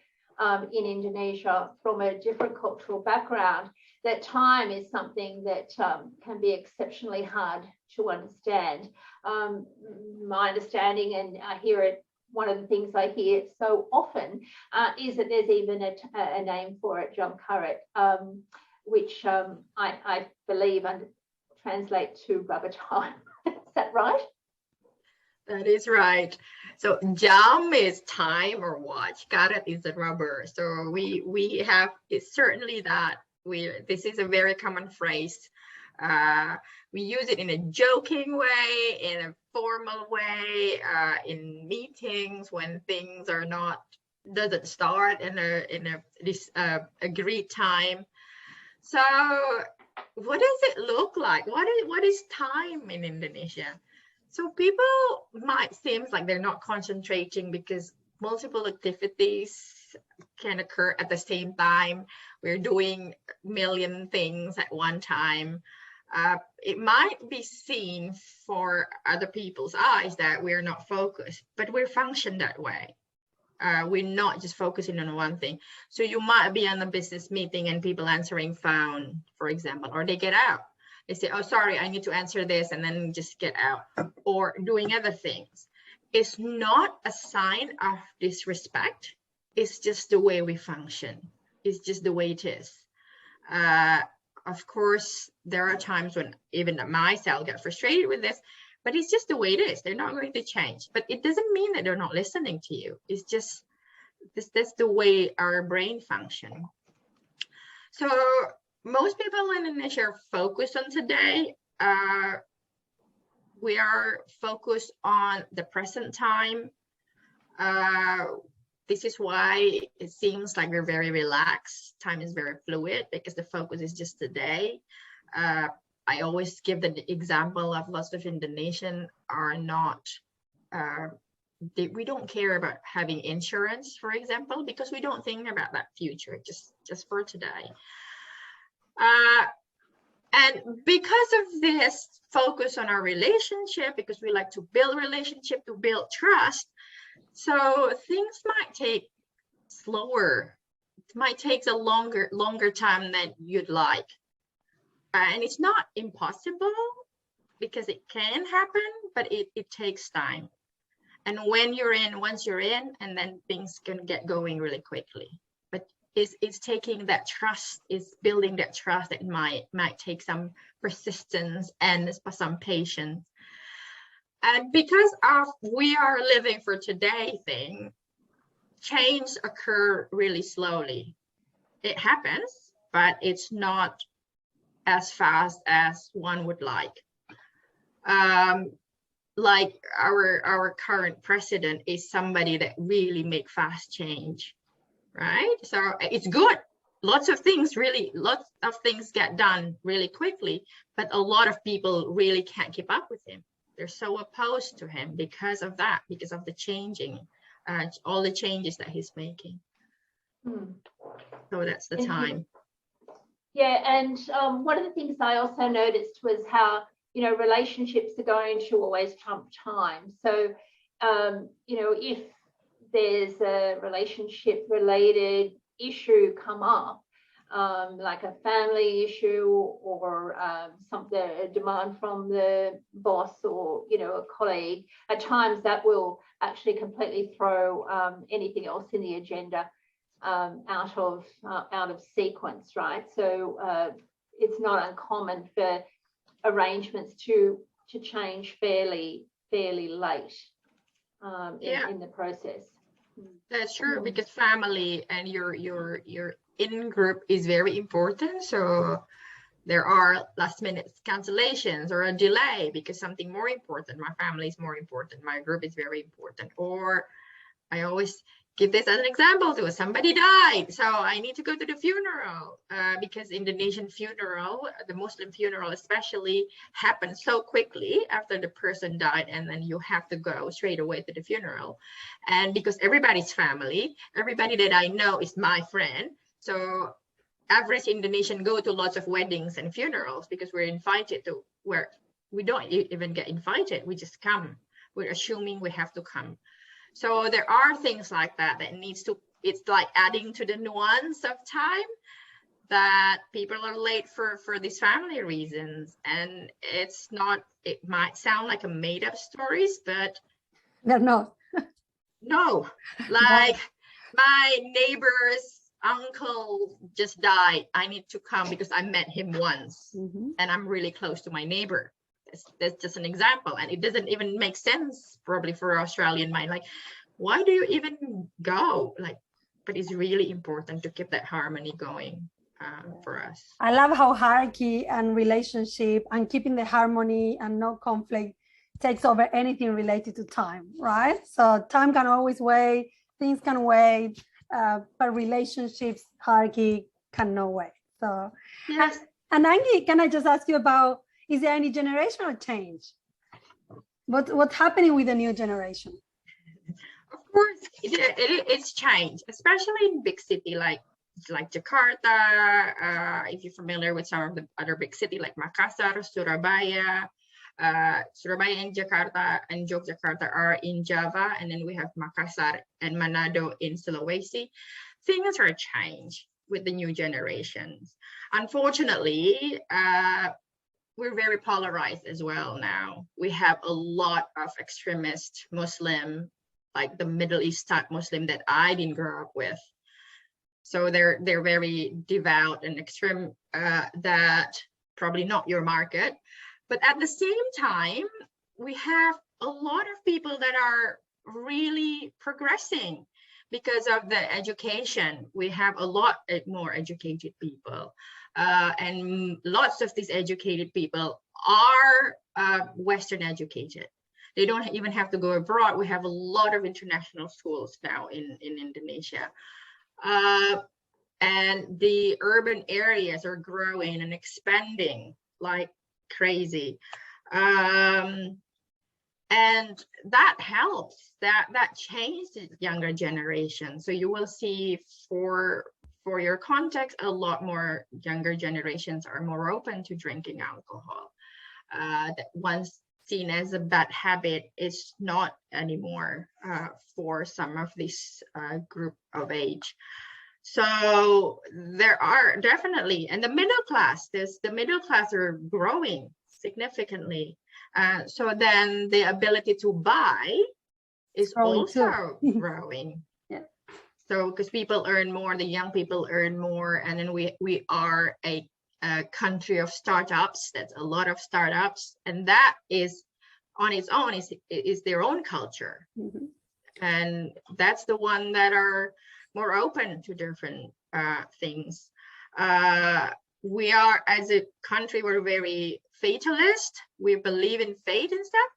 in Indonesia from a different cultural background, that time is something that can be exceptionally hard to understand. My understanding, and I hear it, one of the things I hear so often is that there's even a name for it, Jomkarat, which I believe translate to rubber time. Is that right? That is right. So jam is time or watch. Karat is the rubber. So we have, it's certainly that this is a very common phrase. We use it in a joking way, in a formal way, in meetings when things are doesn't start in this agreed time. So what does it look like? What is time in Indonesia? So people might seem like they're not concentrating because multiple activities can occur at the same time. We're doing a million things at one time. It might be seen for other people's eyes that we're not focused, but we're functioned that way. We're not just focusing on one thing. So you might be on a business meeting and people answering phone, for example, or they get out. They say, oh, sorry, I need to answer this, and then just get out, or doing other things. It's not a sign of disrespect. It's just the way we function. It's just the way it is. Of course, there are times when even myself get frustrated with this, but it's just the way it is. They're not going to change. But it doesn't mean that they're not listening to you. It's just that's the way our brain function. So most people in Indonesia are focused on today. We are focused on the present time. This is why it seems like we're very relaxed. Time is very fluid because the focus is just today. I always give the example of lots of Indonesian are not, we don't care about having insurance, for example, because we don't think about that future, just for today. And because of this focus on our relationship, because we like to build relationship, to build trust, so things might take slower. It might take a longer time than you'd like. And it's not impossible because it can happen, but it takes time. And once you're in, and then things can get going really quickly. But it's taking that trust, it's building that trust that might take some persistence and some patience. And because of we are living for today thing, change occur really slowly. It happens, but it's not as fast as one would like. Like our current president is somebody that really make fast change, right? So it's good. Lots of things get done really quickly, but a lot of people really can't keep up with him. They're so opposed to him because of that, because of the changing, all the changes that he's making. So that's the time. Yeah, and one of the things I also noticed was how, relationships are going to always trump time. So, if there's a relationship related issue come up, like a family issue or a demand from the boss or, a colleague, at times that will actually completely throw anything else in the agenda out of sequence, right? So it's not uncommon for arrangements to change fairly late in the process. That's true, because family and your in group is very important. So there are last minute cancellations or a delay because something more important. My family is more important. My group is very important. Or I always give this as an example too. Somebody died, so I need to go to the funeral because Indonesian funeral, the Muslim funeral especially, happens so quickly after the person died, and then you have to go straight away to the funeral. And because everybody's family, everybody that I know is my friend, so average Indonesian go to lots of weddings and funerals because we're invited to where we don't even get invited. We just come. We're assuming we have to come. So there are things like that that needs to, it's like adding to the nuance of time that people are late for these family reasons. And it's not, it might sound like a made up stories, but they're not. No, like my neighbor's uncle just died. I need to come because I met him once and I'm really close to my neighbor. That's just an example, and it doesn't even make sense probably for Australian mind. Like, why do you even go? Like, but it's really important to keep that harmony going for us. I love how hierarchy and relationship and keeping the harmony and no conflict takes over anything related to time, right? So time can always wait, things can wait, but relationships, hierarchy cannot wait. So, yes. And Angie, can I just ask you about, is there any generational change? What's happening with the new generation? Of course, it's changed, especially in big city like Jakarta. If you're familiar with some of the other big city like Makassar, Surabaya. Surabaya and Jakarta and Yogyakarta are in Java, and then we have Makassar and Manado in Sulawesi. Things are changed with the new generations. Unfortunately, we're very polarized as well now. We have a lot of extremist Muslim, like the Middle East type Muslim that I didn't grow up with. So they're very devout and extreme, that probably not your market. But at the same time, we have a lot of people that are really progressing because of the education. We have a lot more educated people. And lots of these educated people are Western educated. They don't even have to go abroad. We have a lot of international schools now in Indonesia. And the urban areas are growing and expanding like crazy. And that helps, that changed the younger generation. So you will see for your context, a lot more younger generations are more open to drinking alcohol. That once seen as a bad habit is not anymore for some of this group of age. So there are definitely, and the middle class, the middle class are growing significantly. So then the ability to buy is also growing. Yeah. So because people earn more, the young people earn more, and then we are a country of startups. That's a lot of startups, and that is on its own is their own culture, and that's the one that are more open to different things. We are, as a country, we're very fatalist. We believe in fate and stuff,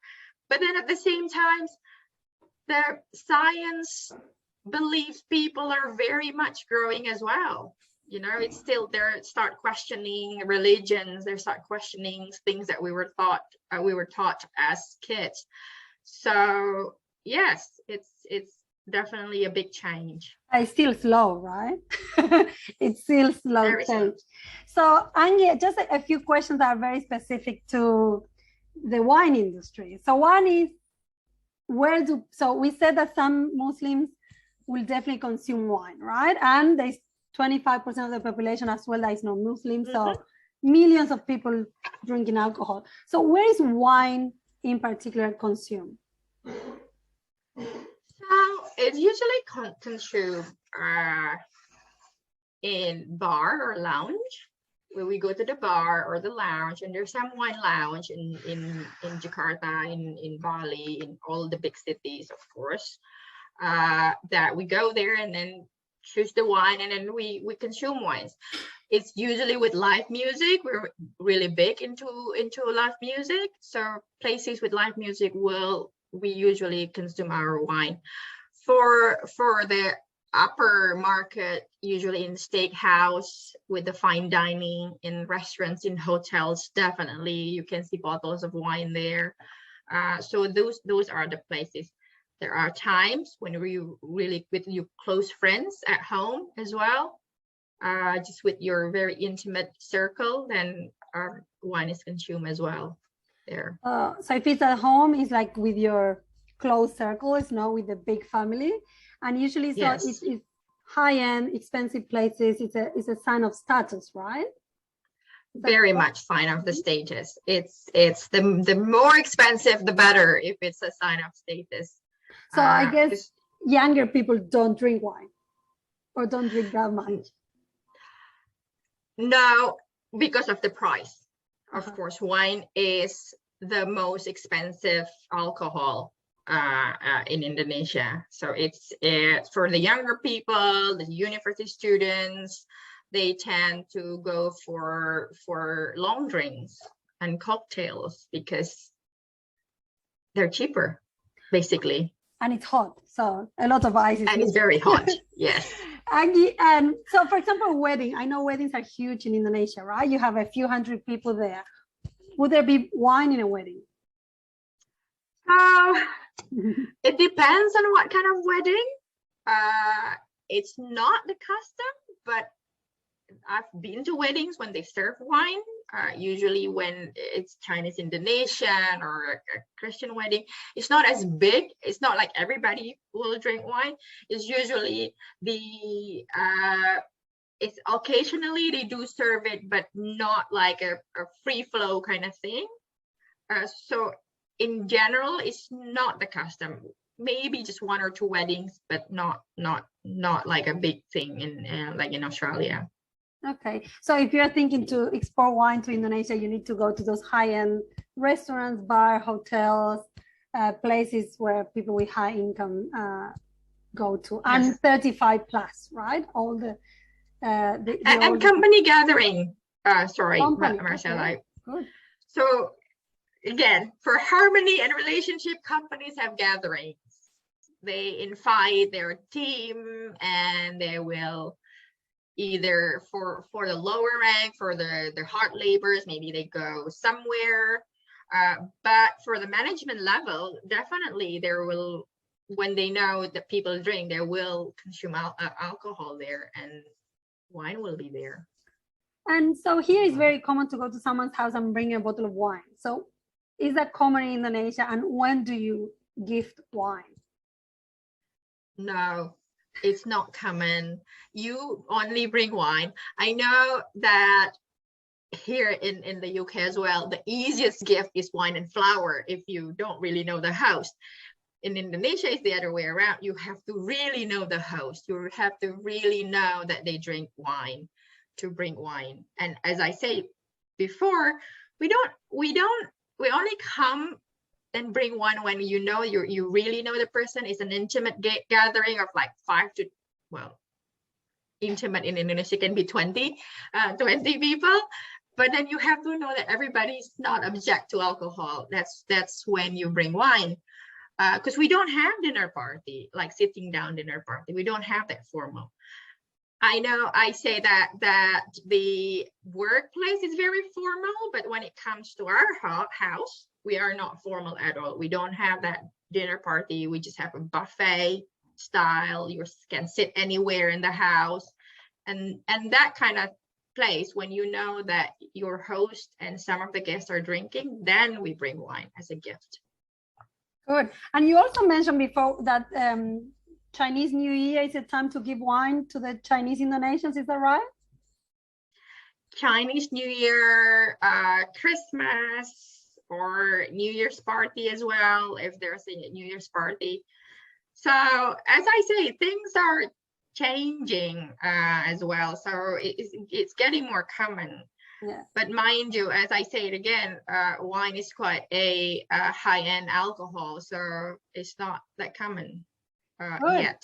but then at the same time, the science belief people are very much growing as well. You know, it's still they start questioning religions. They start questioning things that we were taught as kids. So yes, it's definitely a big change. It's still slow, right? It's still slow change. So Angie, just a few questions that are very specific to the wine industry. So one is, so we said that some Muslims will definitely consume wine, right? And there's 25% of the population as well that is not Muslim. So millions of people drinking alcohol. So where is wine in particular consumed? So it's usually consumed in bar or lounge, where we go to the bar or the lounge, and there's some wine lounge in Jakarta, in Bali, in all the big cities, of course, that we go there and then choose the wine, and then we consume wines. It's usually with live music. We're really big into live music. So places with live music we usually consume our wine. For the upper market, usually in steakhouse with the fine dining, in restaurants, in hotels, definitely you can see bottles of wine there. So those are the places. There are times when you really with your close friends at home as well, just with your very intimate circle, then wine is consumed as well there. So if it's at home, it's like with your close circle, it's not with the big family. And usually so Yes. it's high-end, expensive places, it's a sign of status, right? Very much sign of the status. It's the more expensive, the better, if it's a sign of status. So I guess younger people don't drink wine or don't drink that much. No, because of the price. Of course, wine is the most expensive alcohol in Indonesia. So it's for the younger people, the university students, they tend to go for long drinks and cocktails because they're cheaper, basically. And it's hot, so a lot of ice. And it's very hot, yes. And so, for example, a wedding. I know weddings are huge in Indonesia, right? You have a few hundred people there. Would there be wine in a wedding? It depends on what kind of wedding. It's not the custom, but I've been to weddings when they serve wine. Usually when it's Chinese Indonesian or a Christian wedding, it's not as big. It's not like everybody will drink wine. It's usually it's occasionally they do serve it, but not like a free flow kind of thing. So in general, it's not the custom. Maybe just one or two weddings, but not like a big thing in like in Australia. Okay, so if you're thinking to export wine to Indonesia, you need to go to those high-end restaurants, bar, hotels, places where people with high income go to, and 35 plus, right? All the and company gathering. Sorry, Marcella. Okay. Good. So again, for harmony and relationship, companies have gatherings. They invite their team, and they will either for the lower rank, for the hard laborers, maybe they go somewhere. But for the management level, definitely there will, when they know that people drink, they will consume alcohol there, and wine will be there. And so here it's very common to go to someone's house and bring a bottle of wine. So is that common in Indonesia? And when do you gift wine? No, it's not common. You only bring wine. I know that here in the UK as well, the easiest gift is wine and flour if you don't really know the host. In Indonesia, it's the other way around. You have to really know the host. You have to really know that they drink wine to bring wine. And as I said before, we only come and bring wine when you know you really know the person. It's an intimate gathering of like 5 to, well, intimate in Indonesia can be 20 people. But then you have to know that everybody's not object to alcohol. That's when you bring wine. Because we don't have dinner party, like sitting down dinner party. We don't have that formal. I know I say that the workplace is very formal, but when it comes to our house, we are not formal at all. We don't have that dinner party. We just have a buffet style. You can sit anywhere in the house, and that kind of place, when you know that your host and some of the guests are drinking, then we bring wine as a gift. Good. And you also mentioned before that Chinese New Year is a time to give wine to the Chinese Indonesians. Is that right? Chinese New Year, Christmas, or New Year's party as well, if there's a New Year's party. So as I say, things are changing as well. So it's getting more common. Yeah. But mind you, as I say it again, wine is quite a high-end alcohol, so it's not that common yet.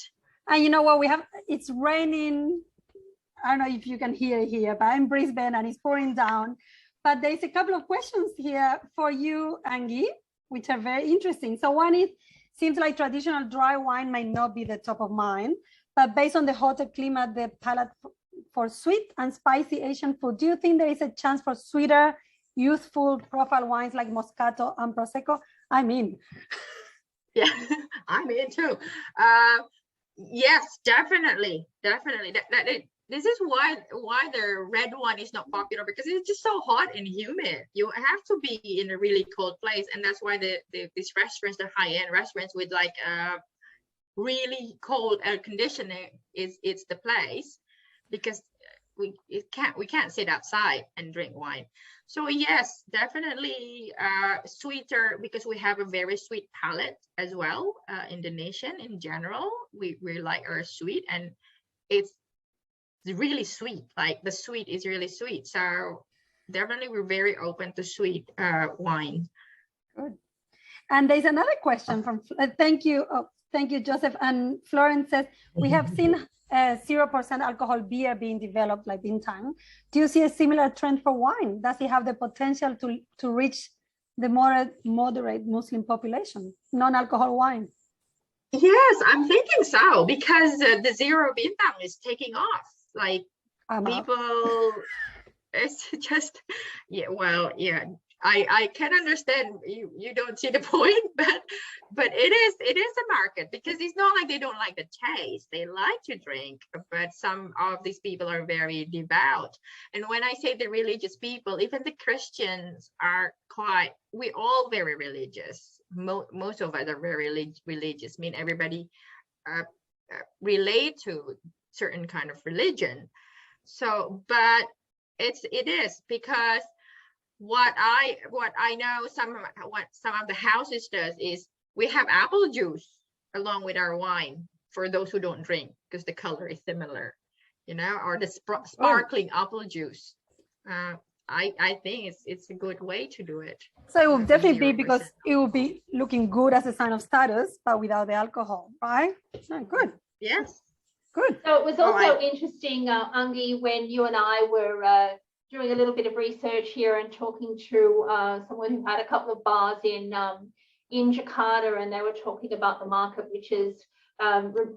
And you know what? It's raining. I don't know if you can hear it here, but I'm in Brisbane and it's pouring down. But there's a couple of questions here for you, Angie, which are very interesting. So one is, seems like traditional dry wine might not be the top of mind, but based on the hotter climate, the palate for sweet and spicy Asian food, do you think there is a chance for sweeter, youthful profile wines like Moscato and Prosecco? I'm in. Yeah, I'm in too. Yes, definitely. This is why the red wine is not popular, because it's just so hot and humid. You have to be in a really cold place, and that's why these restaurants, the high-end restaurants with like really cold air conditioning, it's the place, because we can't sit outside and drink wine. So yes, definitely sweeter, because we have a very sweet palate as well. Indonesian in general, we like our sweet, and it's really sweet. Like the sweet is really sweet. So definitely we're very open to sweet wine. Good. And there's another question from thank you, Joseph. And Florence says, we have seen 0% alcohol beer being developed, like Bintang. Do you see a similar trend for wine? Does it have the potential to reach the moderate Muslim population, non-alcohol wine? Yes, I'm thinking so, because the zero Bintang is taking off. Like people, it's just, yeah, well, yeah, I can understand you don't see the point, but it is a market, because it's not like they don't like the taste. They like to drink, but some of these people are very devout. And when I say the religious people, even the Christians are we're all very religious. Most of us are very religious. I mean, everybody relate to certain kind of religion. So, but it is because what I know some of the houses does is we have apple juice along with our wine for those who don't drink, because the color is similar, you know, or the sparkling apple juice. I think it's a good way to do it. So it will definitely be, because it will be looking good as a sign of status, but without the alcohol, right? So good. Yes. Good. So it was also interesting, Angi, when you and I were doing a little bit of research here and talking to someone who had a couple of bars in Jakarta, and they were talking about the market, which is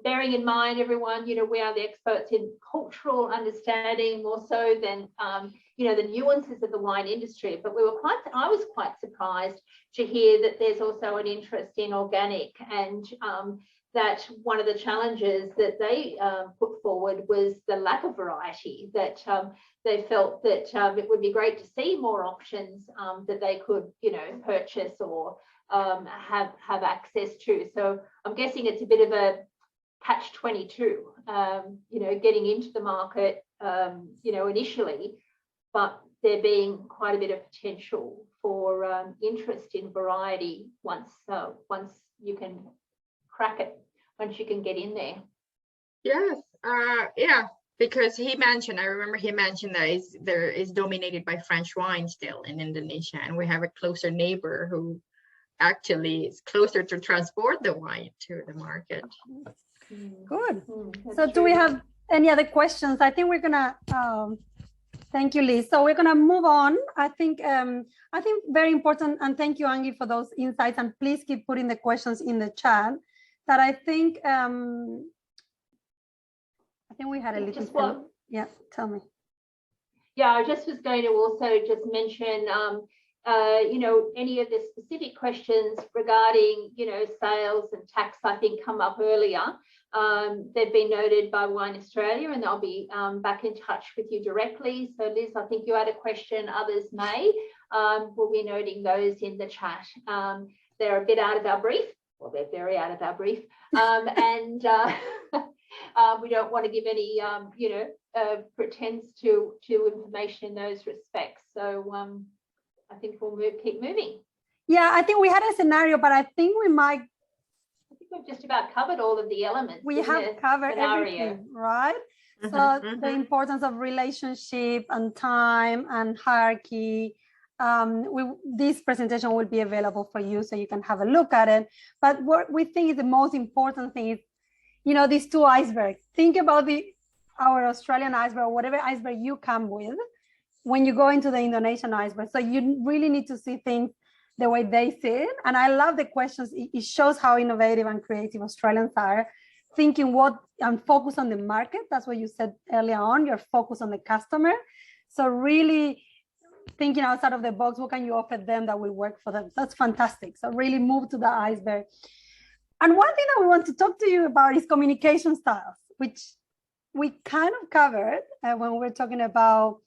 bearing in mind, everyone, you know, we are the experts in cultural understanding more so than you know, the nuances of the wine industry. But I was quite surprised to hear that there's also an interest in organic, and that one of the challenges that they put forward was the lack of variety, that they felt that it would be great to see more options that they could, you know, purchase or have access to. So I'm guessing it's a bit of a catch-22, you know, getting into the market, you know, initially, but there being quite a bit of potential for interest in variety once you can crack it, once you can get in there. Yes, yeah, because I remember he mentioned that there is dominated by French wine still in Indonesia, and we have a closer neighbor who actually is closer to transport the wine to the market. Good. So do we have any other questions? I think we're gonna thank you, Liz. So we're gonna move on. I think very important, and thank you, Angi, for those insights, and please keep putting the questions in the chat. That I think we had a little. Yeah, tell me. Yeah, I just was going to also just mention, you know, any of the specific questions regarding, you know, sales and tax, I think come up earlier. They've been noted by Wine Australia, and they'll be back in touch with you directly. So Liz, I think you had a question, others may. We'll be noting those in the chat. They're a bit out of our brief. Well, they're very out of our brief, and we don't want to give any, you know, pretense to information in those respects. So I think we'll keep moving. Yeah, I think we had a scenario, but I think we've just about covered all of the elements. We have covered everything, right? So the importance of relationship and time and hierarchy. This presentation will be available for you, so you can have a look at it. But what we think is the most important thing is, you know, these two icebergs. Think about our Australian iceberg, whatever iceberg you come with, when you go into the Indonesian iceberg. So you really need to see things the way they see it. And I love the questions. It shows how innovative and creative Australians are, thinking what and focus on the market. That's what you said earlier on. You're focused on the customer. So really thinking outside of the box, what can you offer them that will work for them? That's fantastic. So really move to the iceberg. And one thing that we want to talk to you about is communication styles, which we kind of covered when we're talking about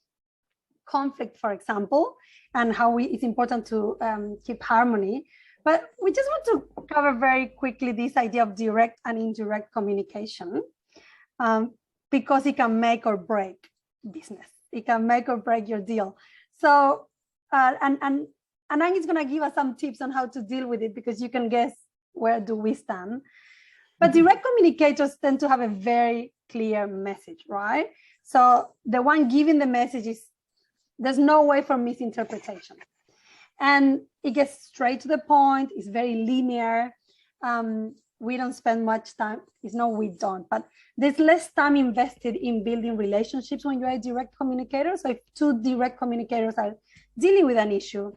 conflict, for example, and how it's important to keep harmony. But we just want to cover very quickly this idea of direct and indirect communication, because it can make or break business. It can make or break your deal. So, and Anang is going to give us some tips on how to deal with it, because you can guess where do we stand. But direct communicators tend to have a very clear message, right? So the one giving the message is, there's no way for misinterpretation. And it gets straight to the point. It's very linear. We don't spend much time. It's no, we don't, but there's less time invested in building relationships when you're a direct communicator. So if two direct communicators are dealing with an issue,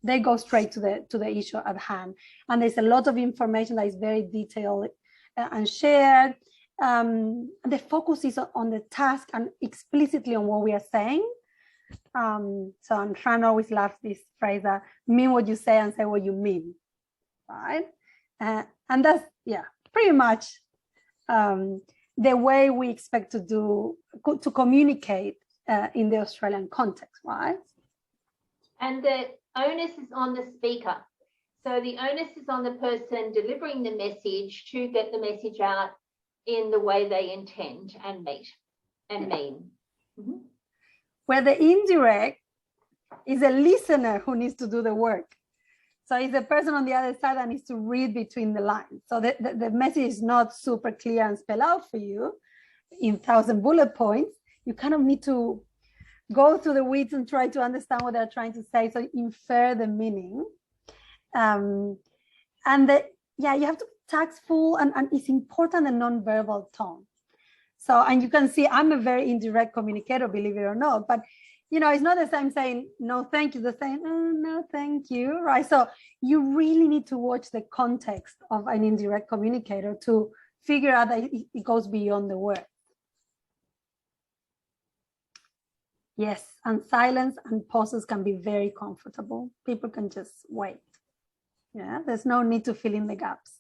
they go straight to the issue at hand. And there's a lot of information that is very detailed and shared. The focus is on the task and explicitly on what we are saying. So I'm trying to always love this phrase that mean what you say and say what you mean, right? And that's, yeah, pretty much the way we expect to communicate in the Australian context, right? And the onus is on the speaker. So the onus is on the person delivering the message to get the message out in the way they intend and mean. Mm-hmm. Where the indirect is a listener who needs to do the work. So it's the person on the other side that needs to read between the lines. So the message is not super clear and spell out for you in 1,000 bullet points. You kind of need to go through the weeds and try to understand what they're trying to say. So infer the meaning. You have to be tactful, and it's important the non-verbal tone. So, and you can see I'm a very indirect communicator, believe it or not, but it's not the same saying no thank you, the saying no thank you, right? So you really need to watch the context of an indirect communicator to figure out that it goes beyond the word. Yes, and silence and pauses can be very comfortable. People can just wait. Yeah, there's no need to fill in the gaps.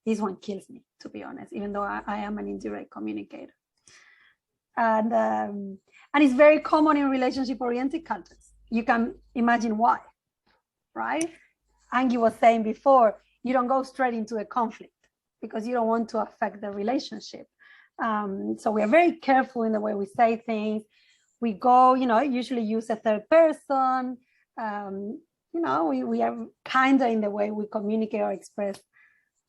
This one kills me, to be honest, even though I am an indirect communicator. And it's very common in relationship-oriented cultures. You can imagine why, right? Angie was saying before, you don't go straight into a conflict because you don't want to affect the relationship. So we are very careful in the way we say things. We go, usually use a third person. We are kinder in the way we communicate or express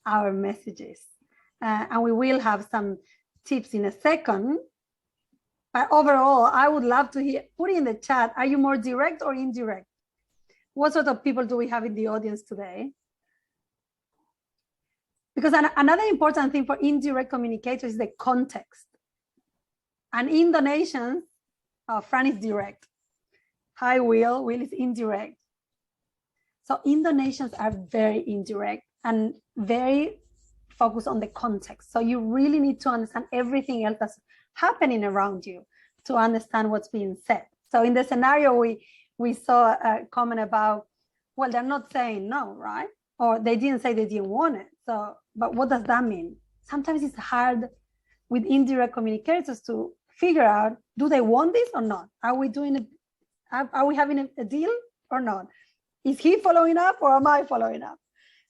our messages. And we will have some tips in a second. But overall, I would love to put in the chat, are you more direct or indirect? What sort of people do we have in the audience today? Because another important thing for indirect communicators is the context. And Indonesians, Fran is direct. Hi, Will is indirect. So Indonesians are very indirect and very focused on the context. So you really need to understand everything else that's happening around you to understand what's being said. So in the scenario, we saw a comment about, well, they're not saying no, right? Or they didn't say they didn't want it. So, but what does that mean? Sometimes it's hard with indirect communicators to figure out, do they want this or not? Are we doing it? Are we having a deal or not? Is he following up or am I following up?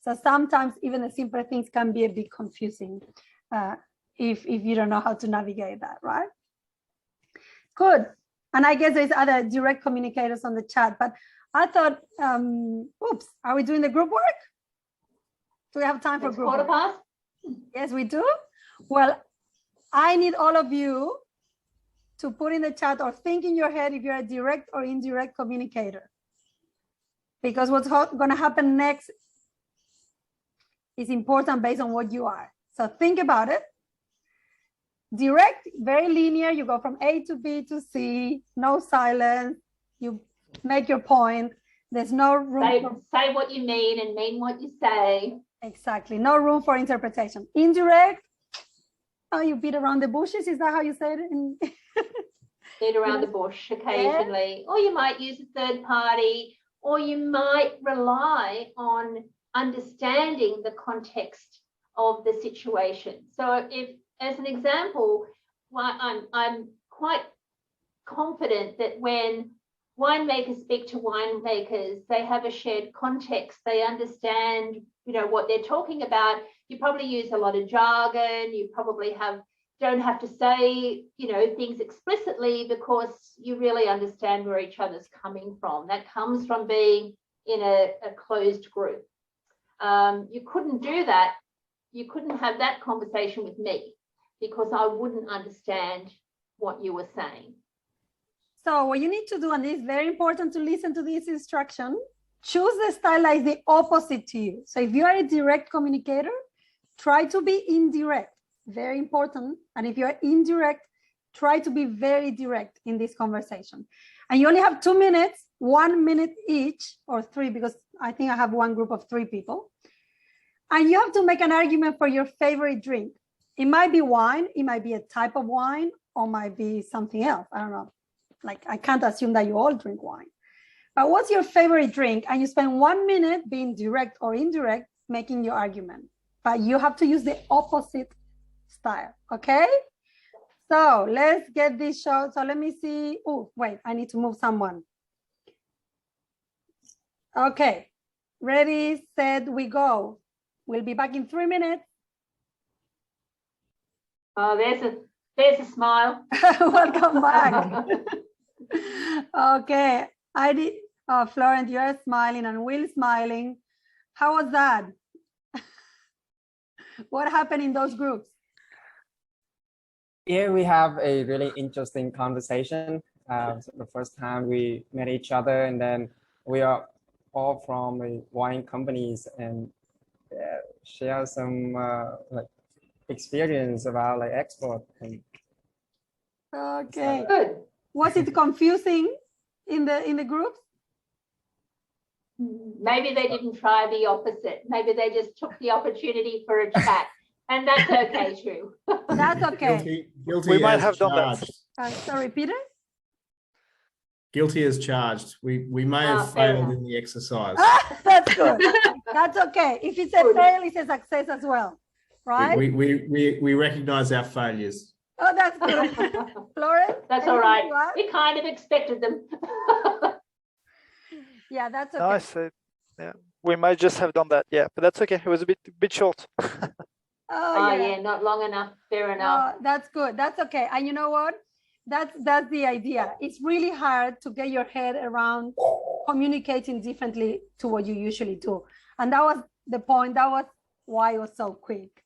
So sometimes even the simple things can be a bit confusing if you don't know how to navigate that, right? Good. And I guess there's other direct communicators on the chat, but I thought, oops, are we doing the group work? Do we have time for group work? Past? Yes, we do. Well, I need all of you to put in the chat or think in your head if you're a direct or indirect communicator. Because what's going to happen next is important based on what you are. So think about it. Direct, very linear. You go from A to B to C, no silence. You make your point. There's no room. Say what you mean and mean what you say. Exactly. No room for interpretation. Indirect. Oh, you beat around the bushes. Is that how you say it? Beat around the bush occasionally. Or you might use a third party, or you might rely on understanding the context of the situation. So if, as an example, I'm quite confident that when winemakers speak to winemakers, they have a shared context. They understand, what they're talking about. You probably use a lot of jargon. You probably don't have to say, things explicitly because you really understand where each other's coming from. That comes from being in a closed group. You couldn't do that. You couldn't have that conversation with me because I wouldn't understand what you were saying. So what you need to do, and it's very important to listen to this instruction, choose the style that is the opposite to you. So if you are a direct communicator, try to be indirect, very important. And if you're indirect, try to be very direct in this conversation. And you only have 2 minutes, 1 minute each, or 3, because I think I have one group of 3 people. And you have to make an argument for your favorite drink. It might be wine, it might be a type of wine, or might be something else. I don't know. Like, I can't assume that you all drink wine. But what's your favorite drink? And you spend 1 minute being direct or indirect, making your argument. But you have to use the opposite style, okay? So let's get this show. So let me see. Oh, wait, I need to move someone. Okay, ready, set, we go. We'll be back in 3 minutes. Oh, there's a smile. Welcome back. Okay, Florence, you're smiling and Will smiling. How was that? What happened in those groups? Yeah, we have a really interesting conversation. So the first time we met each other, and then we are all from wine companies and share some experience about export. Okay. Good. Was it confusing in the group? Maybe they didn't try the opposite. Maybe they just took the opportunity for a chat. And that's okay too. That's okay. Guilty we might have done that. Sorry, Peter? Guilty as charged. We may have failed in the exercise. That's good. That's okay. If it's a fail, it's a success as well, right? We recognize our failures. Oh, that's good. Florence? That's all right. We kind of expected them. Yeah, that's okay. Nice. Yeah, we might just have done that. Yeah, but that's okay. It was a bit short. Oh yeah, not long enough. Fair enough. That's good. That's okay. And you know what? That's the idea. It's really hard to get your head around communicating differently to what you usually do. And that was the point. That was why it was so quick.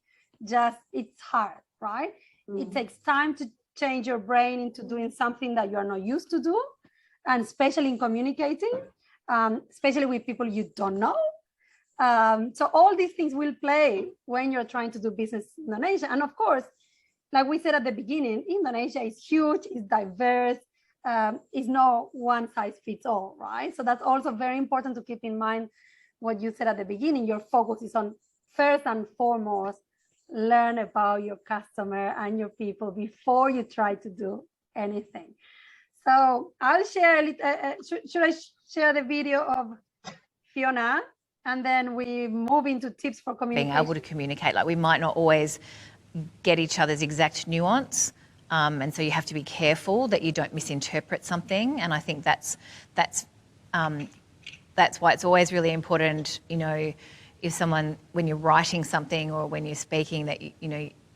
Just, it's hard, right? It takes time to change your brain into doing something that you're not used to do. And especially in communicating, especially with people you don't know. So all these things will play when you're trying to do business in Indonesia. And of course, like we said at the beginning, Indonesia is huge, it's diverse, it's no one size fits all, right? So that's also very important to keep in mind what you said at the beginning. Your focus is on, first and foremost, learn about your customer and your people before you try to do anything. So I'll share a little, should I share the video of Fiona? And then we move into tips for communication. Being able to communicate, like we might not always get each other's exact nuance. And so you have to be careful that you don't misinterpret something. And I think that's why it's always really important, if someone, when you're writing something or when you're speaking, that,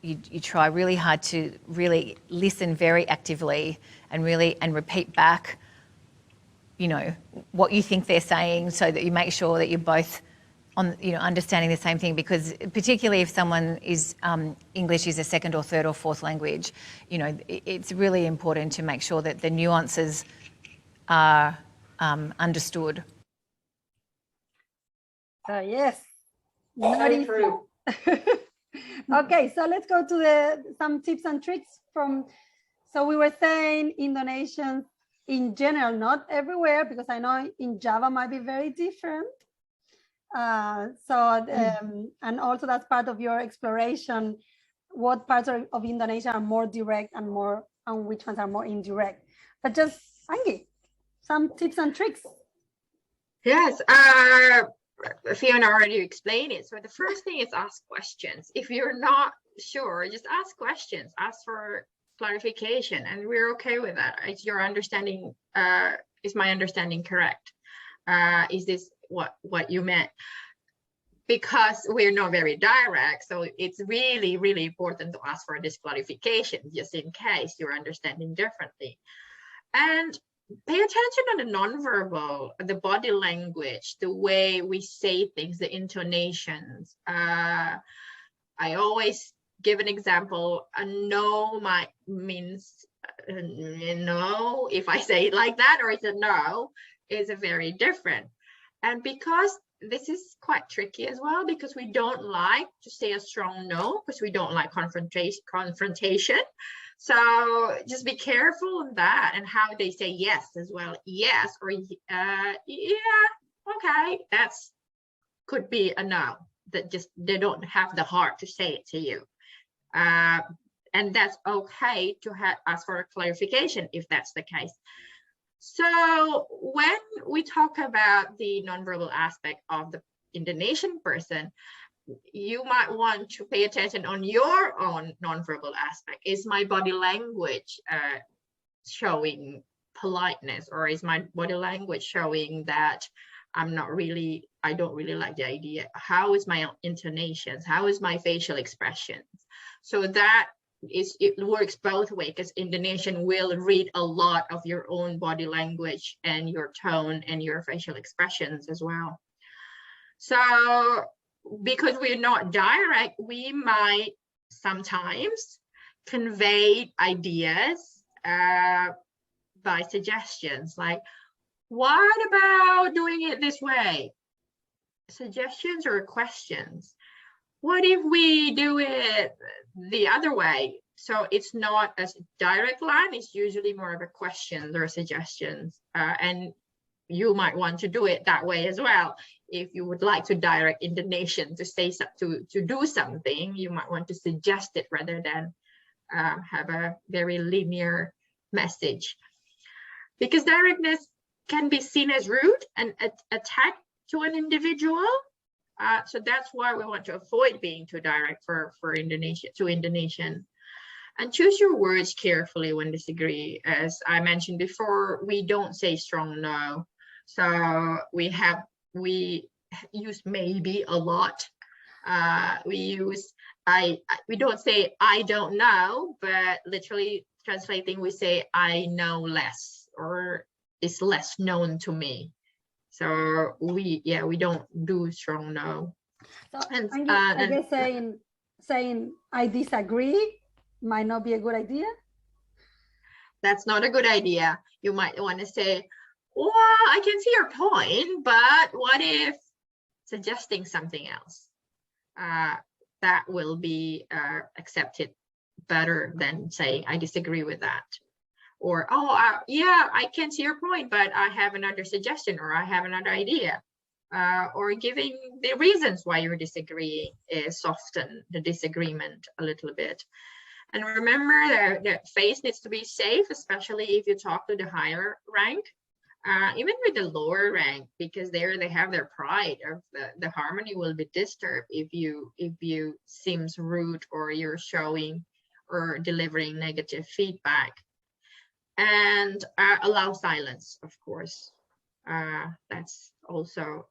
you try really hard to really listen very actively and repeat back, what you think they're saying, so that you make sure that you're both on, understanding the same thing, because particularly if someone is, English is a second or third or fourth language, it's really important to make sure that the nuances are understood. Yes. Very true. Okay, so let's go to some tips and tricks from, so we were saying Indonesians in general, not everywhere, because I know in Java might be very different. And also that's part of your exploration, what parts of Indonesia are more direct and which ones are more indirect. But just, Angie, some tips and tricks. Yes, Fiona already explained it. So the first thing is ask questions. If you're not sure, just ask questions, ask for clarification, and we're okay with that. Is your understanding, is my understanding correct? Is this what you meant? Because we're not very direct, so it's really, really important to ask for this clarification, just in case you're understanding differently. And pay attention to the nonverbal, the body language, the way we say things, the intonations. I always give an example. A no means no. If I say it like that, or it's a no, is a very different. And because this is quite tricky as well, because we don't like to say a strong no, because we don't like confrontation. So just be careful of that, and how they say yes as well. Yes, or yeah, okay, that's could be a no, that just they don't have the heart to say it to you. And that's okay to ask for a clarification if that's the case. So when we talk about the nonverbal aspect of the Indonesian person, you might want to pay attention on your own nonverbal aspect. Is my body language showing politeness, or is my body language showing that I don't really like the idea? How is my intonations? How is my facial expressions? So that it works both ways, because Indonesian will read a lot of your own body language and your tone and your facial expressions as well. So because we're not direct, we might sometimes convey ideas by suggestions, like, what about doing it this way? Suggestions or questions. What if we do it the other way? So it's not a direct line, it's usually more of a question or suggestions. And you might want to do it that way as well. If you would like to direct Indonesian to say to do something, you might want to suggest it rather than have a very linear message. Because directness can be seen as rude and attack to an individual. So that's why we want to avoid being too direct for Indonesian. And choose your words carefully when disagree. As I mentioned before, we don't say strong no. So we use maybe a lot. We don't say I don't know, but literally translating, we say I know less, or it's less known to me. So we don't do strong no. So I guess saying I disagree might not be a good idea. That's not a good idea. You might want to say, well, I can see your point, but what if suggesting something else? That will be accepted better than saying I disagree with that. Or, yeah, I can see your point, but I have another suggestion, or I have another idea. Or giving the reasons why you're disagreeing is soften the disagreement a little bit. And remember that face needs to be safe, especially if you talk to the higher rank, even with the lower rank, because there they have their pride of the harmony will be disturbed if you seems rude, or you're showing or delivering negative feedback. And allow silence, of course. That's also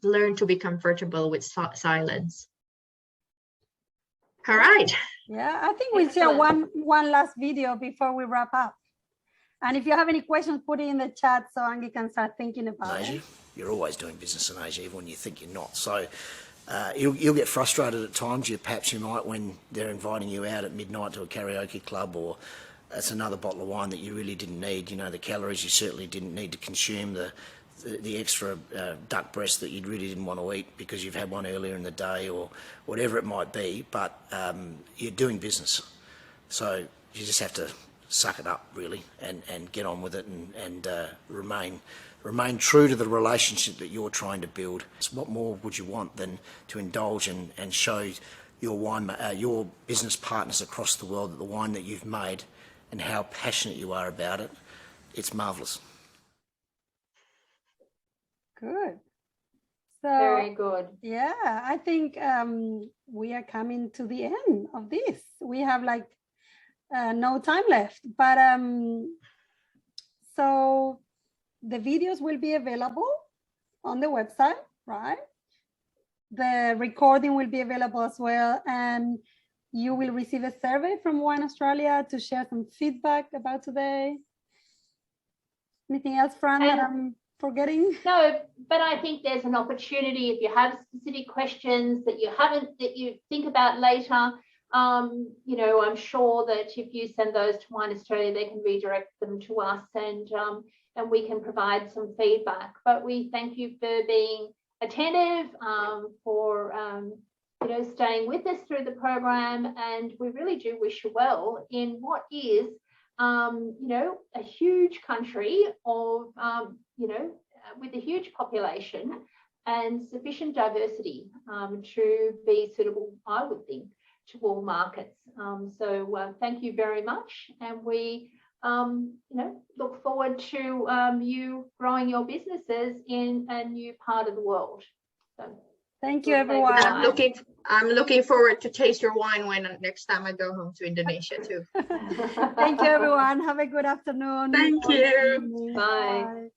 learn to be comfortable with silence. All right. Yeah, I think we'll share one last video before we wrap up. And if you have any questions, put it in the chat so Angie can start thinking about it. You're always doing business in Asia, even when you think you're not. So you'll get frustrated at times. Perhaps you might, when they're inviting you out at midnight to a karaoke club, or it's another bottle of wine that you really didn't need. You know, the calories you certainly didn't need to consume, the extra duck breast that you really didn't want to eat because you've had one earlier in the day, or whatever it might be. But you're doing business, so you just have to suck it up really and get on with it and remain true to the relationship that you're trying to build. So what more would you want than to indulge and show your business partners across the world that the wine that you've made and how passionate you are about it, it's marvellous. Good. So, very good. Yeah, I think we are coming to the end of this. We have like no time left, but so the videos will be available on the website, right? The recording will be available as well, and you will receive a survey from Wine Australia to share some feedback about today. Anything else, Fran, that I'm forgetting? No, but I think there's an opportunity if you have specific questions that you think about later. You know, I'm sure that if you send those to Wine Australia, they can redirect them to us and we can provide some feedback. But we thank you for being attentive, for you know, staying with us through the program, and we really do wish you well in what is you know, a huge country of you know, with a huge population and sufficient diversity to be suitable, I would think, to all markets. So thank you very much, and we you know, look forward to you growing your businesses in a new part of the world. So thank you, everyone. I'm looking forward to taste your wine when next time I go home to Indonesia too. Thank you, everyone. Have a good afternoon. Thank you. Bye.